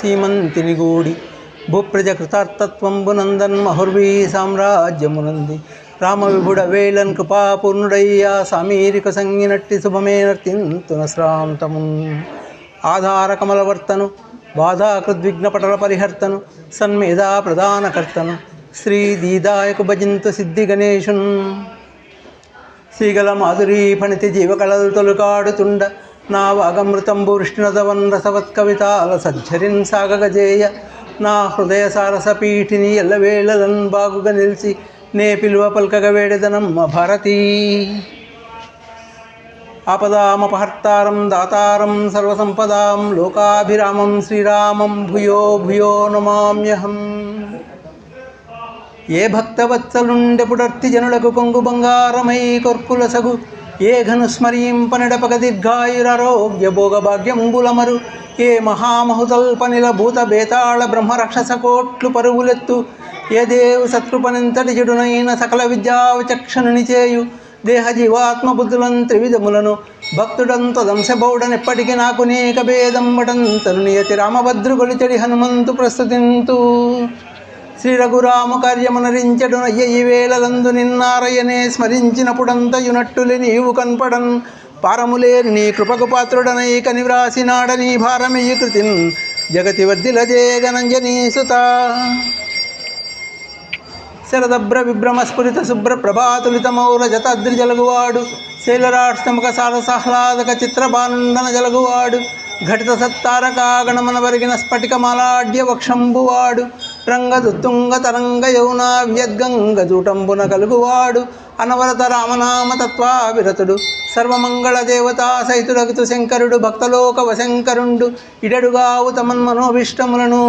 సీమంతిని గూడి భూప్రజ కృతార్థత్వంబునందన్ మహుర్వీ సామ్రాజ్యమునంది రామ విభుడ వేళన్ కృపాపూర్ణుడయ్యా సమీరిక సంగినట్టి శుభమే నర్తింతున శ్రాంతమున్ ఆధార కమలవర్తను బాధాకృద్విఘ్నపటల పరిహర్తను సన్మేధా ప్రధానకర్తను శ్రీ దీదాయకు భజింతు సిద్ధి గణేశున్ శ్రీగల మాధురీ ఫణితి జీవకళలు తొలుకాడుతుండ నా వాగమృతంబు వృష్ణునదవన్ రసవత్కవితాల సజ్జరిన్ సాగగజేయ నా హృదయ సారసపీఠిని ఎల్లవేళలన్ బాగుగా నిలిచి నే పిలువ పల్కగ వేడెదనమ్మ భారతీ ఆపదామపహర్తారం దాతారం సర్వసంపదాం లోకాభిరామం శ్రీరామం భూయో భూయో నమామ్యహం. ఏ భక్తవత్సలుండెపుడర్తి జనులకు కొంగు బంగారమై కొర్కులసగు ఏ ఘను స్మరింపనడపగ దీర్ఘాయురారోగ్య భోగభాగ్యంబులమరు ఏ మహామహుతల్పనిల భూత బేతాళ బ్రహ్మరక్షస కోట్లు పరుగులెత్తు ఏ దేవు సత్కృపనింతటి చెడునైన సకల విద్యా విచక్షణుని చేయు దేహ జీవాత్మ బుద్ధులను త్రివిధములను భక్తుడంతదంశబౌడనెప్పటికీ నాకు నేక భేదంబటంతను నియతి రామభద్రుగొలిచడి హనుమంతు ప్రస్తుతింతు శ్రీ రఘురామ కార్యమునరించడు నయ్య వేళలందు నిన్నారయనే స్మరించినప్పుడంతయునట్టులి నీవు కన్పడన్ పారములేని నీ కృపకు పాత్రుడనై కనివ్రాసినాడని భారమీయ కృతిన్ జగతి వర్ధిలజే గణంజనీ సుత శరదభ్ర విభ్రమస్ఫురిత శుభ్ర ప్రభాతులిత మౌల జతాద్రి జలగువాడు శైలరాష్ట్రముఖ సారసాహ్లాదక చిత్రబానందన జలగువాడు ఘటిత సత్తారకా గణమన వరిగిన స్ఫటికమాలాడ్య వక్షంబువాడు రంగదుత్తుంగ తరంగ యౌనా వ్యద్గంగ జూటంబున కలుగువాడు అనవరత రామనామ తత్వావిరతుడు సర్వమంగళ దేవతా సహితుడగుతు శంకరుడు భక్తలోక వశంకరుండు ఇడడుగావు తమన్మనోభిష్టములను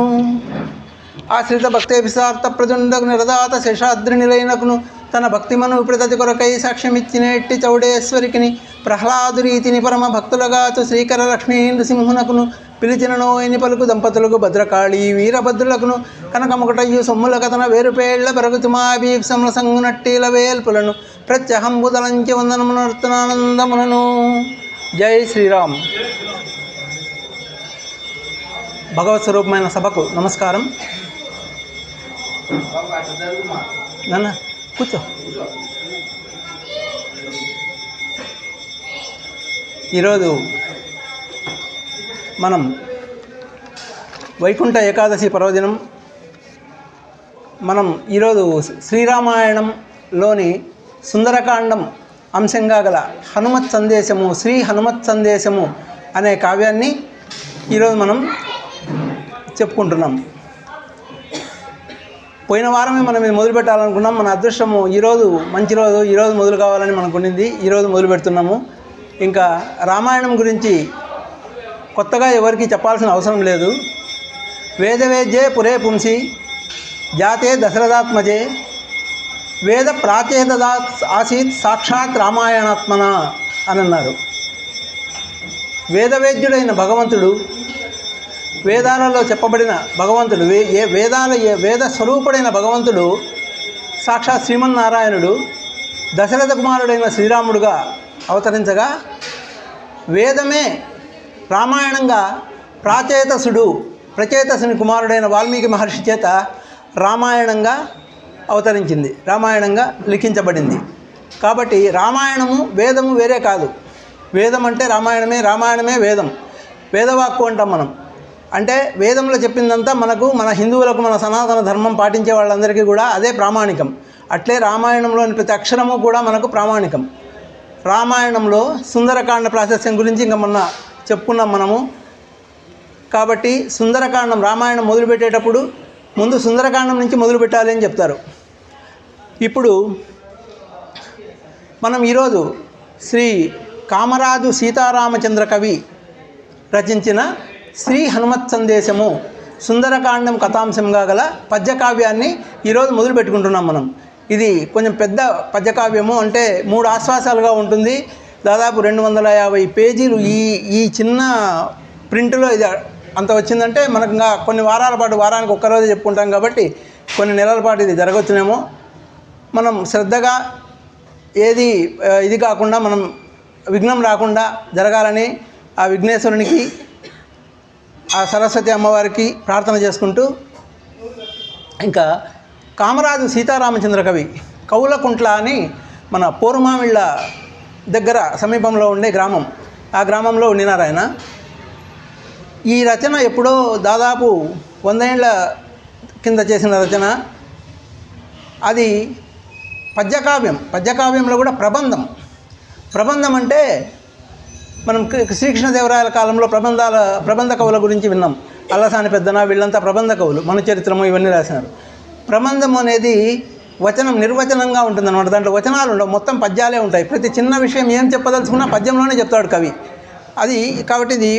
ఆశ్రిత భక్తేభిసార్థ ప్రజుండకు నిరదాత శేషాద్రి నిలైనకును తన భక్తిమను విప్రతతి కొరకై సాక్ష్యమిచ్చిన ఎట్టి చౌడేశ్వరికిని ప్రహ్లాదురీతిని పరమ భక్తులగాతు శ్రీకర లక్ష్మీ నృసింహునకును పిలిచిన నోయిని పలుకు దంపతులకు భద్రకాళి వీరభద్రులకును కనకముకటయ్యు సొమ్ముల కథన వేరుపేళ్ల పెరుగుతుమాభీప్సముల సంగునట్టీల వేల్పులను ప్రత్యహంబుదలంచి వందనమునర్తనానందములను. జై శ్రీరామ్. భగవత్ స్వరూపమైన సభకు నమస్కారం. నాన్న కూర్చో. ఈరోజు మనం వైకుంఠ ఏకాదశి పర్వదినం. మనం ఈరోజు శ్రీరామాయణంలోని సుందరకాండం అంశంగా గల హనుమత్ సందేశము, శ్రీ హనుమత్ సందేశము అనే కావ్యాన్ని ఈరోజు మనం చెప్పుకుంటున్నాం. పోయిన వారమే మనం ఇది మొదలు పెట్టాలనుకున్నాం. మన అదృష్టము ఈరోజు మంచి రోజు, ఈరోజు మొదలు కావాలని మనకు ఉండింది. ఈరోజు మొదలు పెడుతున్నాము. ఇంకా రామాయణం గురించి కొత్తగా ఎవరికి చెప్పాల్సిన అవసరం లేదు. వేదవేద్యే పురే పుంసి జాతే దశరథాత్మజే వేద ప్రాచేతదా ఆసీత్ సాక్షాత్ రామాయణాత్మన అని అన్నారు. వేదవేద్యుడైన భగవంతుడు, వేదాలలో చెప్పబడిన భగవంతుడు, వేద స్వరూపుడైన భగవంతుడు సాక్షాత్ శ్రీమన్నారాయణుడు దశరథ కుమారుడైన శ్రీరాముడుగా అవతరించగా, వేదమే రామాయణంగా ప్రచేతసుని కుమారుడైన వాల్మీకి మహర్షి చేత రామాయణంగా అవతరించింది, రామాయణంగా లిఖించబడింది. కాబట్టి రామాయణము వేదము వేరే కాదు. వేదం అంటే రామాయణమే, రామాయణమే వేదం. వేదవాక్కు అంటాం మనం. అంటే వేదంలో చెప్పిందంతా మన హిందువులకు, మన సనాతన ధర్మం పాటించే వాళ్ళందరికీ కూడా అదే ప్రామాణికం. అట్లే రామాయణంలోని ప్రతి అక్షరము కూడా మనకు ప్రామాణికం. రామాయణంలో సుందరకాండ ప్రాశస్త్యం గురించి ఇంకా మొన్న చెప్పుకున్నాం మనము. కాబట్టి సుందరకాండం, రామాయణం మొదలుపెట్టేటప్పుడు ముందు సుందరకాండం నుంచి మొదలు పెట్టాలి అని చెప్తారు. ఇప్పుడు మనం ఈరోజు శ్రీ కామరాజు సీతారామచంద్ర కవి రచించిన శ్రీ హనుమత్ సందేశము సుందరకాండం కథాంశంగా గల పద్యకావ్యాన్ని ఈరోజు మొదలు పెట్టుకుంటున్నాం మనం. ఇది కొంచెం పెద్ద పద్యకావ్యము, అంటే 3 ఆశ్వాసాలుగా ఉంటుంది. దాదాపు 250 పేజీలు. ఈ చిన్న ప్రింట్లో ఇది అంత వచ్చిందంటే మనకు ఇంకా కొన్ని వారాల పాటు, వారానికి ఒక్కరోజు చెప్పుకుంటాం కాబట్టి కొన్ని నెలల పాటు ఇది జరగవచ్చునేమో. మనం శ్రద్ధగా ఏది ఇది కాకుండా మనం విఘ్నం రాకుండా జరగాలని ఆ విఘ్నేశ్వరునికి, ఆ సరస్వతి అమ్మవారికి ప్రార్థన చేసుకుంటూ, ఇంకా కామరాజు సీతారామచంద్ర కవి కౌలకుంట్ల అని మన పోరుమామిళ్ళ దగ్గర సమీపంలో ఉండే గ్రామం, ఆ గ్రామంలో ఉండినారు ఆయన. ఈ రచన ఎప్పుడో దాదాపు 100 ఏళ్ల కింద చేసిన రచన. అది పద్యకావ్యం. పద్యకావ్యంలో కూడా ప్రబంధం అంటే మనం శ్రీకృష్ణదేవరాయల కాలంలో ప్రబంధ కవుల గురించి విన్నాం. అల్లసాని పెద్దన వీళ్ళంతా ప్రబంధ కవులు, మన చరిత్రము ఇవన్నీ రాసినారు. ప్రబంధం అనేది నిర్వచనంగా ఉంటుందన్నమాట. దాంట్లో వచనాలు ఉండవు, మొత్తం పద్యాలే ఉంటాయి. ప్రతి చిన్న విషయం ఏం చెప్పదలుచుకున్నా పద్యంలోనే చెప్తాడు కవి. అది కాబట్టి ఇది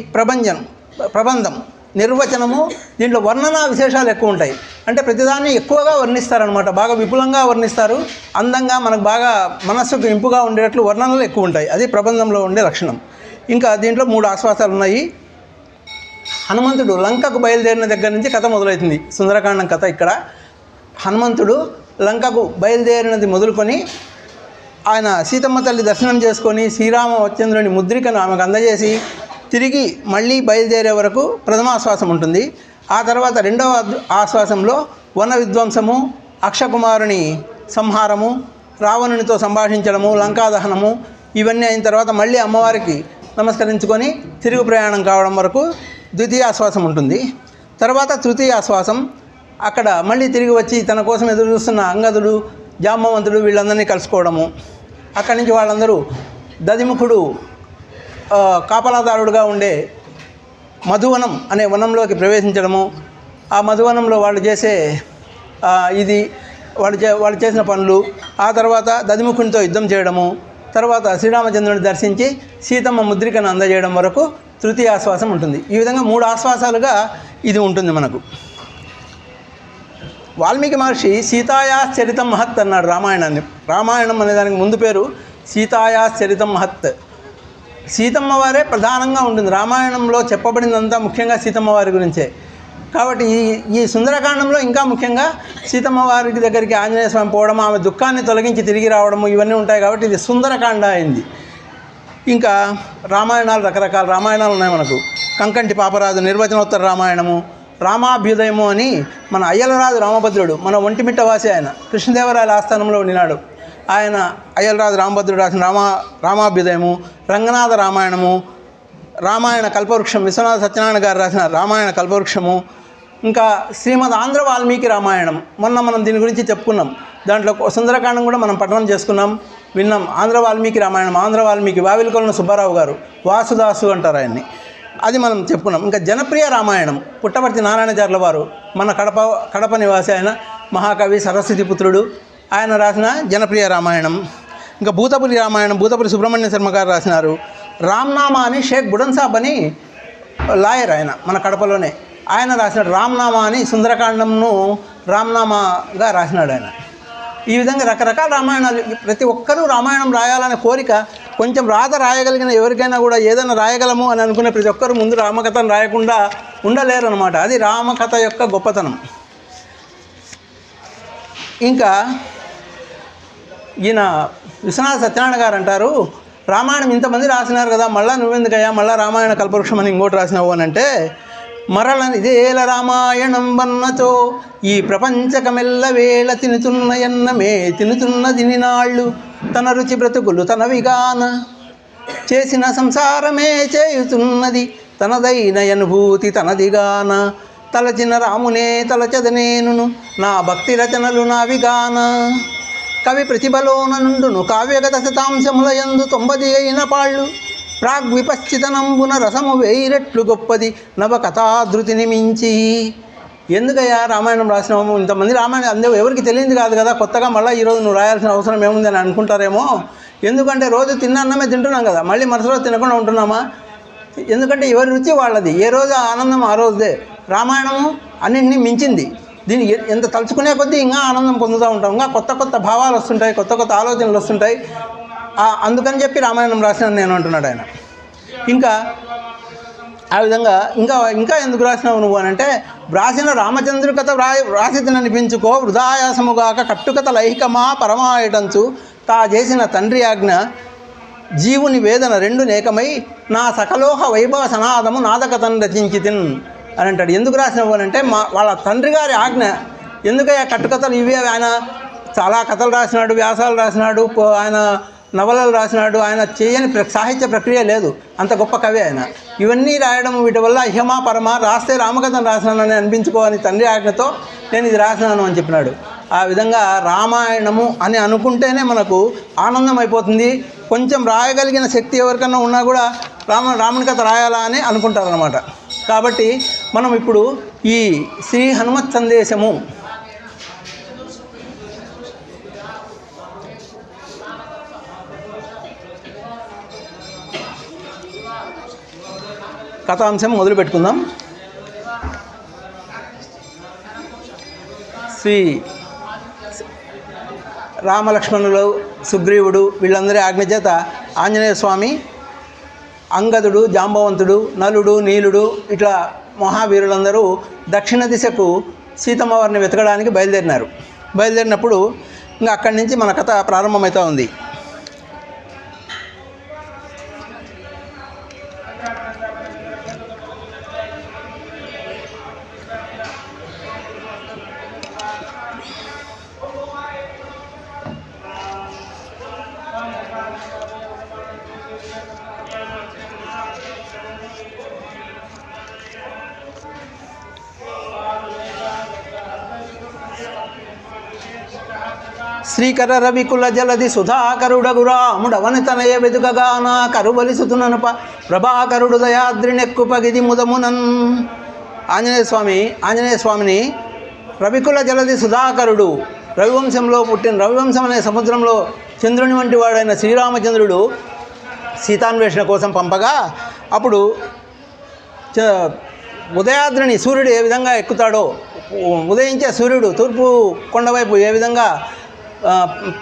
ప్రబంధం, నిర్వచనము. దీంట్లో వర్ణన విశేషాలు ఎక్కువ ఉంటాయి. అంటే ప్రతిదాన్ని ఎక్కువగా వర్ణిస్తారనమాట, బాగా విపులంగా వర్ణిస్తారు. అందంగా మనకు బాగా మనస్సుకు ఇంపుగా ఉండేటట్లు వర్ణనలు ఎక్కువ ఉంటాయి. అది ప్రబంధంలో ఉండే లక్షణం. ఇంకా దీంట్లో 3 ఆశ్వాసాలు ఉన్నాయి. హనుమంతుడు లంకకు బయలుదేరిన దగ్గర నుంచి కథ మొదలవుతుంది. సుందరకాండం కథ ఇక్కడ. హనుమంతుడు లంకకు బయలుదేరినది మొదలుకొని ఆయన సీతమ్మ తల్లి దర్శనం చేసుకొని శ్రీరామచంద్రుని ముద్రికను ఆమెకు అందజేసి తిరిగి మళ్ళీ బయలుదేరే వరకు ప్రథమాశ్వాసం ఉంటుంది. ఆ తర్వాత రెండవ ఆశ్వాసంలో వన విధ్వంసము, అక్షకుమారుని సంహారము, రావణునితో సంభాషించడము, లంకాదహనము ఇవన్నీ అయిన తర్వాత మళ్ళీ అమ్మవారికి నమస్కరించుకొని తిరుగు ప్రయాణం కావడం వరకు ద్వితీయాశ్వాసం ఉంటుంది. తర్వాత తృతీయాశ్వాసం. అక్కడ మళ్ళీ తిరిగి వచ్చి తన కోసం ఎదురు చూస్తున్న అంగదుడు, జాంబవంతుడు వీళ్ళందరినీ కలుసుకోవడము. అక్కడి నుంచి వాళ్ళందరూ దదిముఖుడు కాపలాదారుడుగా ఉండే మధువనం అనే వనంలోకి ప్రవేశించడము. ఆ మధువనంలో వాళ్ళు చేసే వాళ్ళు చేసిన పనులు, ఆ తర్వాత దదిముఖునితో యుద్ధం చేయడము, తర్వాత శ్రీరామచంద్రుని దర్శించి సీతమ్మ ముద్రికను అందజేయడం వరకు తృతీయ ఆశ్వాసం ఉంటుంది. ఈ విధంగా 3 ఆశ్వాసాలుగా ఇది ఉంటుంది మనకు. వాల్మీకి మహర్షి సీతాయాశ్చరితం మహత్ అన్నాడు రామాయణాన్ని. రామాయణం అనే దానికి ముందు పేరు సీతాయాశ్చరితం మహత్. సీతమ్మ వారే ప్రధానంగా ఉంటుంది. రామాయణంలో చెప్పబడిందంతా ముఖ్యంగా సీతమ్మ వారి గురించే. కాబట్టి ఈ సుందరకాండంలో ఇంకా ముఖ్యంగా సీతమ్మ వారికి దగ్గరికి ఆంజనేయ స్వామి పోవడం, ఆమె దుఃఖాన్ని తొలగించి తిరిగి రావడము ఇవన్నీ ఉంటాయి. కాబట్టి ఇది సుందరకాండ అయింది. ఇంకా రామాయణాలు, రకరకాల రామాయణాలు ఉన్నాయి మనకు. కంకంటి పాపరాజు నిర్వచనోత్తర రామాయణము, రామాభ్యుదయము అని మన అయ్యలరాజు రామభద్రుడు, మన ఒంటిమిట్ట వాసి, ఆయన కృష్ణదేవరాయల ఆస్థానంలో ఉండినాడు. ఆయన అయ్యలరాజు రామభద్రుడు రాసిన రామాభ్యుదయము, రంగనాథ రామాయణము, రామాయణ కల్పవృక్షం విశ్వనాథ సత్యనారాయణ గారు రాసిన రామాయణ కల్పవృక్షము, ఇంకా శ్రీమద్ ఆంధ్ర వాల్మీకి రామాయణం. మొన్న మనం దీని గురించి చెప్పుకున్నాం. దాంట్లో సుందరకాండం కూడా మనం పఠనం చేసుకున్నాం, విన్నాం. ఆంధ్ర వాల్మీకి రామాయణం, ఆంధ్ర వాల్మీకి వావిలికొలను సుబ్బారావు గారు, వాసుదాసు అంటారు ఆయన్ని, అది మనం చెప్పుకున్నాం. ఇంకా జనప్రియ రామాయణం పుట్టపర్తి నారాయణచార్ల వారు, మన కడప నివాసి, ఆయన మహాకవి సరస్వతి పుత్రుడు, ఆయన రాసిన జనప్రియ రామాయణం. ఇంకా భూతపురి రామాయణం భూతపురి సుబ్రహ్మణ్య శర్మ గారు రాసినారు. రామ్నామా అని షేక్ బుడన్ సాబ్ అని లాయర్, ఆయన మన కడపలోనే, ఆయన రాసినాడు రామ్నామా అని. సుందరకాండంను రామ్నామాగా రాసినాడు ఆయన. ఈ విధంగా రకరకాల రామాయణాలు. ప్రతి ఒక్కరూ రామాయణం రాయాలనే కోరిక, కొంచెం రాత రాయగలిగిన ఎవరికైనా కూడా ఏదైనా రాయగలము అని అనుకునే ప్రతి ఒక్కరు ముందు రామకథను రాయకుండా ఉండలేరు అనమాట. అది రామకథ యొక్క గొప్పతనం. ఇంకా ఈయన విశ్వనాథ సత్యనారాయణ గారు అంటారు, రామాయణం ఇంతమంది రాసినారు కదా, మళ్ళీ నువ్వెందుకయ్యా మళ్ళీ రామాయణ కల్పవృక్షం అని ఇంకోటి రాసినావు అని అంటే, మరలనిదేల రామాయణం వన్నచో ఈ ప్రపంచకమెల్ల వేళ తినుతున్నయన్నమే తినుతున్నది నినాళ్ళు తన రుచి బ్రతుకులు తనవిగాన చేసిన సంసారమే చేయుతున్నది తనదైన అనుభూతి తనదిగాన తలచిన రామునే తలచదనేను నా భక్తి రచనలు నావిగాన కవి ప్రతిభలోన నుండును కావ్యగత శతాంశముల యందు 90 అయిన పాళ్ళు ప్రాగ్విపశ్చితనంబున రసము వేయిరెట్లు గొప్పది నవకథాధృతిని మించి. ఎందుకయ్యా రామాయణం రాసినాము, ఇంతమంది రామాయణం అందే ఎవరికి తెలియదు కాదు కదా, కొత్తగా మళ్ళీ ఈరోజు నువ్వు రాయాల్సిన అవసరం ఏముంది అని అనుకుంటారేమో. ఎందుకంటే రోజు తిన్న అన్నమే తింటున్నాం కదా, మళ్ళీ మరుసటి రోజు తినకుండా ఉంటున్నామా? ఎందుకంటే ఎవరి రుచి వాళ్ళది, ఏ రోజు ఆనందం ఆ రోజుదే. రామాయణము అన్నింటినీ మించింది. దీన్ని ఎంత తలుచుకునే కొద్దీ ఇంకా ఆనందం పొందుతూ ఉంటాం, ఇంకా కొత్త కొత్త భావాలు వస్తుంటాయి, కొత్త కొత్త ఆలోచనలు వస్తుంటాయి. అందుకని చెప్పి రామాయణం రాసినాను నేను అంటున్నాడు ఆయన. ఇంకా ఆ విధంగా ఇంకా ఎందుకు రాసినావు నువ్వు అని అంటే, వ్రాసిన రామచంద్రు కథ వ్రాసితననిపించుకో వృధాయాసముగాక కట్టుకథ లైహికమా పరమాయటంచు తా చేసిన తండ్రి ఆజ్ఞ జీవుని వేదన రెండు నేకమై నా సకలోహ వైభవ సనాదము నాదకథను రచించితిన్ అని అంటాడు. ఎందుకు రాసినావు అని అంటే, వాళ్ళ తండ్రి గారి ఆజ్ఞ. ఎందుకయ్యా కట్టుకథలు ఇవి? ఆయన చాలా కథలు రాసినాడు, వ్యాసాలు రాసినాడు, ఆయన నవలలు రాసినాడు. ఆయన చేయని సాహిత్య ప్రక్రియ లేదు, అంత గొప్ప కవి ఆయన. ఇవన్నీ రాయడం, వీటి వల్ల ఇహమా పరమ రాస్తే రామకథను రాసినానని అనిపించుకోని తండ్రి ఆజ్ఞతో నేను ఇది రాసినాను అని చెప్పినాడు. ఆ విధంగా రామాయణము అని అనుకుంటేనే మనకు ఆనందం అయిపోతుంది. కొంచెం రాయగలిగిన శక్తి ఎవరికన్నా ఉన్నా కూడా రాముని కథ రాయాలా అని అనుకుంటారన్నమాట. కాబట్టి మనం ఇప్పుడు ఈ శ్రీ హనుమత్ సందేశము కథాంశం మొదలు పెట్టుకుందాం. శ్రీ రామలక్ష్మణులు, సుగ్రీవుడు వీళ్ళందరి ఆజ్ఞ చేత ఆంజనేయ స్వామి, అంగదుడు, జాంబవంతుడు, నలుడు, నీలుడు ఇట్లా మహావీరులందరూ దక్షిణ దిశకు సీతమ్మ వారిని వెతకడానికి బయలుదేరినప్పుడు ఇంకా అక్కడి నుంచి మన కథ ప్రారంభమవుతూ ఉంది. శ్రీకర రవికుల జలది సుధాకరుడగు రాముడవని తనయ వెదుకగానా కరుబలి సుతుననప ప్రభాకరుడు దయాద్రినెక్కు పగిది ముదమునన్. ఆంజనేయ స్వామిని రవికుల జలది సుధాకరుడు, రవివంశంలో పుట్టిన రవివంశం అనే సముద్రంలో చంద్రుని వంటి వాడైన శ్రీరామచంద్రుడు సీతాన్వేషణ కోసం పంపగా, అప్పుడు ఉదయాద్రిని సూర్యుడు ఏ విధంగా ఎక్కుతాడో, ఉదయించే సూర్యుడు తూర్పు కొండవైపు ఏ విధంగా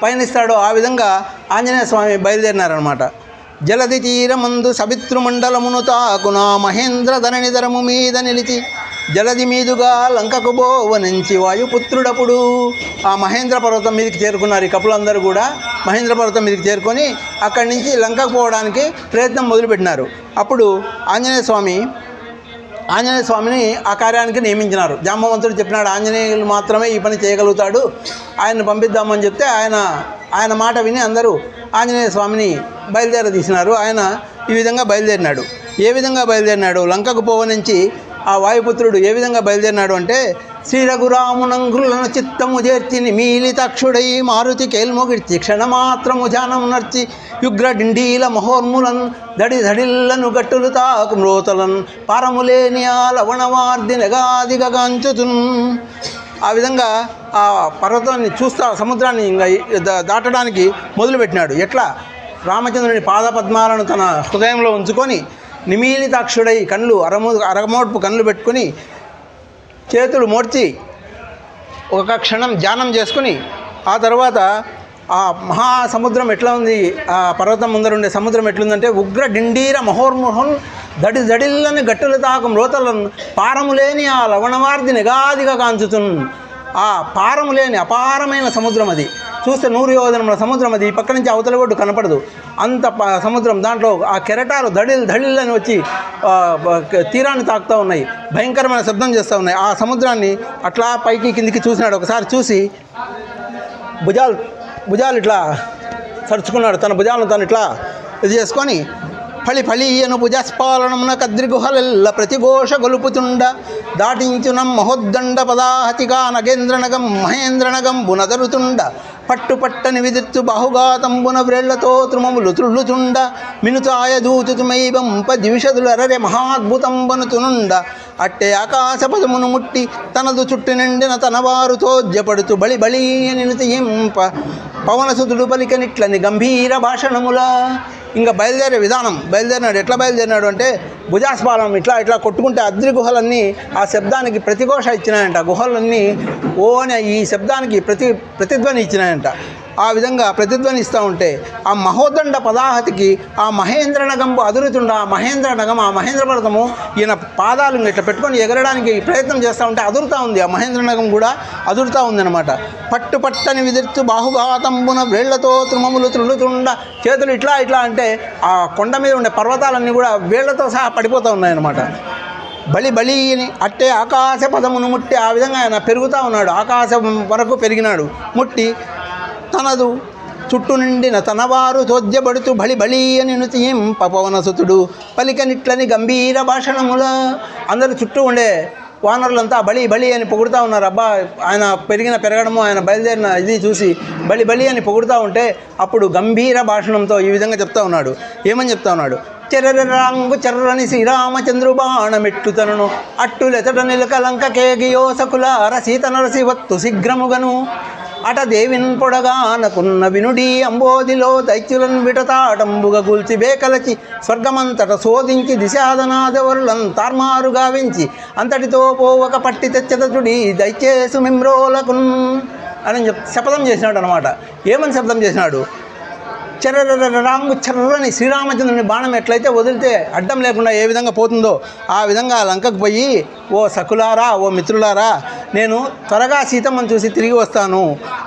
పయనిస్తాడో ఆ విధంగా ఆంజనేయ స్వామి బయలుదేరినారనమాట. జలది తీరమందు సవితృమండలమును తాకునా మహేంద్ర ధరణిధరము మీద నిలిచి జలది మీదుగా లంకకు బోవనించి వాయుపుత్రుడప్పుడు ఆ మహేంద్ర పర్వతం మీదకి చేరుకున్నారు. ఈ కపులందరూ కూడా మహేంద్ర పర్వతం మీదకి చేరుకొని అక్కడి నుంచి లంకకు పోవడానికి ప్రయత్నం మొదలుపెట్టినారు. అప్పుడు ఆంజనేయ స్వామిని ఆ కార్యానికి నియమించినారు. జాంబవంతుడు చెప్పినాడు, ఆంజనేయులు మాత్రమే ఈ పని చేయగలుగుతాడు, ఆయన్ని పంపిద్దామని చెప్తే ఆయన మాట విని అందరూ ఆంజనేయ స్వామిని బయలుదేరదీసినారు. ఆయన ఈ విధంగా బయలుదేరినాడు. ఏ విధంగా బయలుదేరినాడు? లంకకు పోవనించి ఆ వాయుపుత్రుడు ఏ విధంగా బయలుదేరినాడు అంటే, శ్రీ రఘురామునంగ్రులను చిత్తము చేర్చి నిమీలితాక్షుడై మారుతి కేల్మొగిర్చి క్షణమాత్రము ధ్యానము నర్చి యుగ్ర డిండీల మహోర్ములన్ దడి ధడిల్లను గట్టులు తాకు మ్రోతలన్ పారములేని ఆ లవణవార్ది నెగాదిగాంచుతున్. ఆ విధంగా ఆ పర్వతాన్ని సముద్రాన్ని ఇంకా దాటడానికి మొదలుపెట్టినాడు. ఎట్లా? రామచంద్రుని పాదపద్మాలను తన హృదయంలో ఉంచుకొని నిమీలితాక్షుడై అరమోడ్పు కళ్ళు పెట్టుకుని చేతులు మోడ్చి ఒక క్షణం ధ్యానం చేసుకుని ఆ తర్వాత ఆ మహాసముద్రం ఎట్లా ఉంది, ఆ పర్వతం ముందరుండే సముద్రం ఎట్లుందంటే ఉగ్ర డిండీర మహోర్ముహన్ దడిల్లని గట్టులు తాకు మ్రోతలను పారములేని ఆ లవణవార్ది నిగాదిగా కాంచుతున్. ఆ పారము లేని అపారమైన సముద్రం అది. చూస్తే 100 యోజనముల సముద్రం అది. ఈ పక్క నుంచి అవతల ఒడ్డు కనపడదు, అంత సముద్రం. దాంట్లో ఆ కెరటాలు ధడిల్లని వచ్చి తీరాన్ని తాకుతూ ఉన్నాయి, భయంకరమైన శబ్దం చేస్తూ ఉన్నాయి. ఆ సముద్రాన్ని అట్లా పైకి కిందికి చూసినాడు. ఒకసారి చూసి భుజాలు ఇట్లా సరుచుకున్నాడు. తన భుజాలను తను ఇట్లా ఇది చేసుకొని ఫళిఫళీయను భుజస్పాలనమున కద్రిగుహలెల్ల ప్రతిఘోష గొలుపుతుండ దాటించునం మహోద్దండ పదాహతిగా నగేంద్రనగం మహేంద్రనగం బునదరుతుండ పట్టుపట్టని విదిత్తు బాహుఘాతంబున వ్రేళ్లతో త్రుమములు త్రుళ్ళుతుండ మినుతాయ దూతుతుమైబంప దివిషదులరరే మహాద్భుతంబనుతునుండ అట్టే ఆకాశపదమును ముట్టి తనదు చుట్టు నిండిన తనవారుతో జపడుతూ బళి బళీ నినుతింప పవనసుతుడు పలికనిట్లని గంభీర భాషణముల. ఇంకా బయలుదేరినాడు. ఎట్లా బయలుదేరినాడు అంటే, భుజాస్పాలం ఇట్లా కొట్టుకుంటే అద్రి గుహలన్నీ ఆ శబ్దానికి ప్రతిఘోష ఇచ్చినాయంట. గుహలన్నీ ఓ అని ఈ శబ్దానికి ప్రతిధ్వని ఇచ్చినాయంట. ఆ విధంగా ప్రతిధ్వనిస్తూ ఉంటే ఆ మహోదండ పదాహతికి ఆ మహేంద్రనగంబు అదురుతుండ ఆ మహేంద్రనగం ఆ మహేంద్ర పర్వతము ఈయన పాదాలు ఇట్లా పెట్టుకొని ఎగరడానికి ప్రయత్నం చేస్తూ ఉంటే అదురుతూ ఉంది. ఆ మహేంద్రనగం కూడా అదురుతూ ఉందన్నమాట. పట్టుపట్టని విదిర్తు బాహుఘాతంబున వేళ్లతో తృమములు త్రులుతుండ చేతులు ఇట్లా ఇట్లా అంటే ఆ కొండ మీద ఉండే పర్వతాలన్నీ కూడా వేళ్లతో సహా పడిపోతూ ఉన్నాయన్నమాట. బలి బలిని అట్టే ఆకాశ పదమును ముట్టి ఆ విధంగా ఆయన పెరుగుతూ ఉన్నాడు. ఆకాశం వరకు పెరిగినాడు. ముట్టి తనదు చుట్టూ నిండిన తనవారు చోద్యబడుతూ బలి బలి అని నుతింప పవనసుతుడు పలికనిట్లని గంభీర భాషణముల అందరు చుట్టూ ఉండే వానరులంతా బలి బలి అని పొగుడుతూ ఉన్నారు. అబ్బా ఆయన పెరగడము ఆయన బయలుదేరిన ఇది చూసి బలి బలి అని పొగుడుతూ ఉంటే అప్పుడు గంభీర భాషణంతో ఈ విధంగా చెప్తా ఉన్నాడు. ఏమని చెప్తా ఉన్నాడు? చెర్రరాంగు చెర్రని శ్రీరామచంద్రు బాణమెట్టుతనను అట్టులెతట నిలకలంక కేగియో సకులార సీత నరసి వత్తు శీఘ్రముగను అట దేవిన్ పొడగానకున్న వినుడి అంబోదిలో దైత్యులను విటతాటంబుగా గూల్చి బేకలచి స్వర్గమంతట శోధించి దిశాదనాదవరులను తార్మారు గావించి అంతటితో పోవక పట్టి తెచ్చదచుడి దయచేసు మిమ్రోలకున్ అని శపథం చేసినాడు అనమాట. ఏమని శపథం చేసినాడు? చెర్రరాంగు చెర్రని శ్రీరామచంద్రుని బాణం ఎట్లయితే వదిలితే అడ్డం లేకుండా ఏ విధంగా పోతుందో ఆ విధంగా లంకకు పోయి, ఓ సకులారా, ఓ మిత్రులారా, నేను త్వరగా సీతమ్మను చూసి తిరిగి వస్తాను.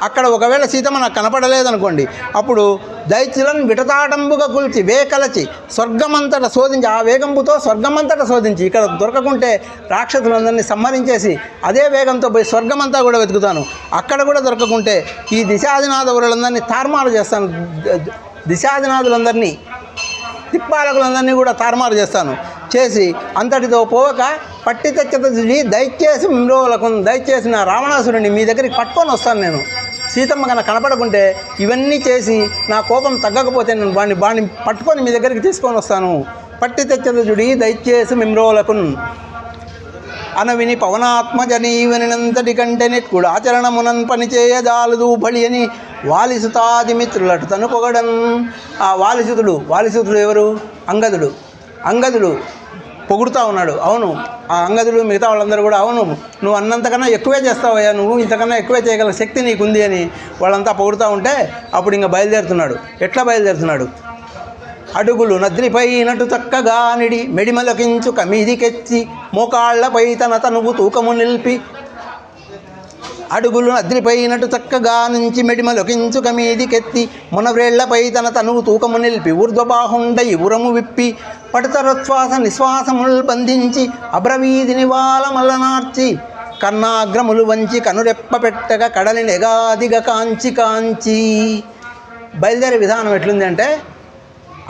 అక్కడ ఒకవేళ సీతమ్మ నాకు కనపడలేదనుకోండి, అప్పుడు దైత్యులను విటతాటంబుగా కూల్చి వేకలచి స్వర్గమంతట శోధించి ఆ వేగంపుతో స్వర్గమంతట శోధించి ఇక్కడ దొరకకుంటే రాక్షసులందరినీ సంహరించేసి అదే వేగంతో పోయి స్వర్గమంతా కూడా వెతుకుతాను. అక్కడ కూడా దొరకకుంటే ఈ దిశాదినాథవులందరినీ తారుమారు చేస్తాను. దిశాదినాథులందరినీ తిప్పాలకులందరినీ కూడా తారుమారు చేస్తాను. చేసి అంతటితో పోక పట్టి తెచ్చది దయచేసి మిమ్రోలకు దయచేసి నా రావణాసురుని మీ దగ్గరికి పట్టుకొని వస్తాను. నేను సీతమ్మ కన్నా కనపడకుంటే ఇవన్నీ చేసి నా కోపం తగ్గకపోతే నేను వాడిని పట్టుకొని మీ దగ్గరికి తీసుకొని వస్తాను. పట్టి తెచ్చదుడి దయచేసి మిమ్రోలకున్ అనవిని పవనాత్మజనీవనినంతటి కంటే నెట్కుడు ఆచరణమునన్ పనిచేయజాలదు బలి అని వాలిసుతాది మిత్రులటు తను పొగడన్. ఆ వాలిసుతుడు ఎవరు? అంగదుడు పొగుడుతూ ఉన్నాడు. అవును, ఆ అంగదుడు మిగతా వాళ్ళందరూ కూడా అవును నువ్వు అన్నంతకన్నా ఎక్కువే చేస్తావయ్యా, నువ్వు ఇంతకన్నా ఎక్కువే చేయగల శక్తి నీకుంది అని వాళ్ళంతా పొగుడుతూ ఉంటే అప్పుడు ఇంకా బయలుదేరుతున్నాడు. ఎట్లా బయలుదేరుతున్నాడు? అడుగులు నద్రిపై నటు చక్కగా నిడి మెడిమలకించు కమీదికెచ్చి మోకాళ్లపై తన తనువు తూకము నిలిపి అడుగులు నద్రిపైనటు చక్కగా నుంచి మెడిమలొకించు కమీదికెత్తి మునవ్రేళ్లపై తన తనువు తూకము నిలిపి ఊర్ధ్వబాహుండై ఉరము విప్పి పడుతరశ్వాస నిశ్వాసముల్ బంధించి అబ్రవీధిని వాలమల్లనార్చి కన్నాగ్రములు వంచి కనురెప్ప పెట్టగా కడలి నెగాదిగా కాంచి బయలుదేరే విధానం ఎట్లుంది అంటే,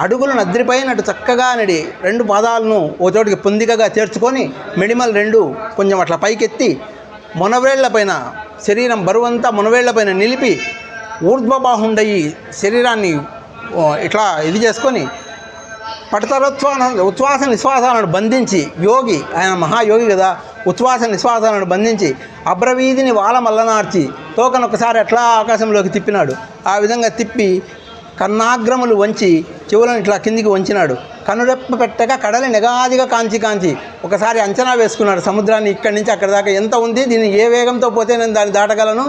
అడుగులు నద్రిపైనటు చక్కగా నడి రెండు పాదాలను ఓ చోటికి పొందికగా చేర్చుకొని మెడిమలు రెండు కొంచెం అట్లా పైకెత్తి మునవేళ్లపైన శరీరం బరువంతా మునవేళ్లపైన నిలిపి ఊర్ధ్వబాహుండయి శరీరాన్ని ఇట్లా ఇది చేసుకొని ఉచ్ఛ్వాస నిశ్వాసాలను బంధించి యోగి, ఆయన మహాయోగి కదా, ఉచ్ఛ్వాస నిశ్వాసాలను బంధించి అబ్రవీధిని వాలమల్లనార్చి తోకను ఒకసారి అట్లా ఆకాశంలోకి తిప్పినాడు. ఆ విధంగా తిప్పి కన్నాగ్రములు వంచి చెవులను ఇట్లా కిందికి వంచినాడు. కనురెప్ప పెట్టగా కడలి నెగాదిగా కాంచి ఒకసారి అంచనా వేసుకున్నాడు సముద్రాన్ని. ఇక్కడి నుంచి అక్కడి దాకా ఎంత ఉంది, దీన్ని ఏ వేగంతో పోతే నేను దాన్ని దాటగలను,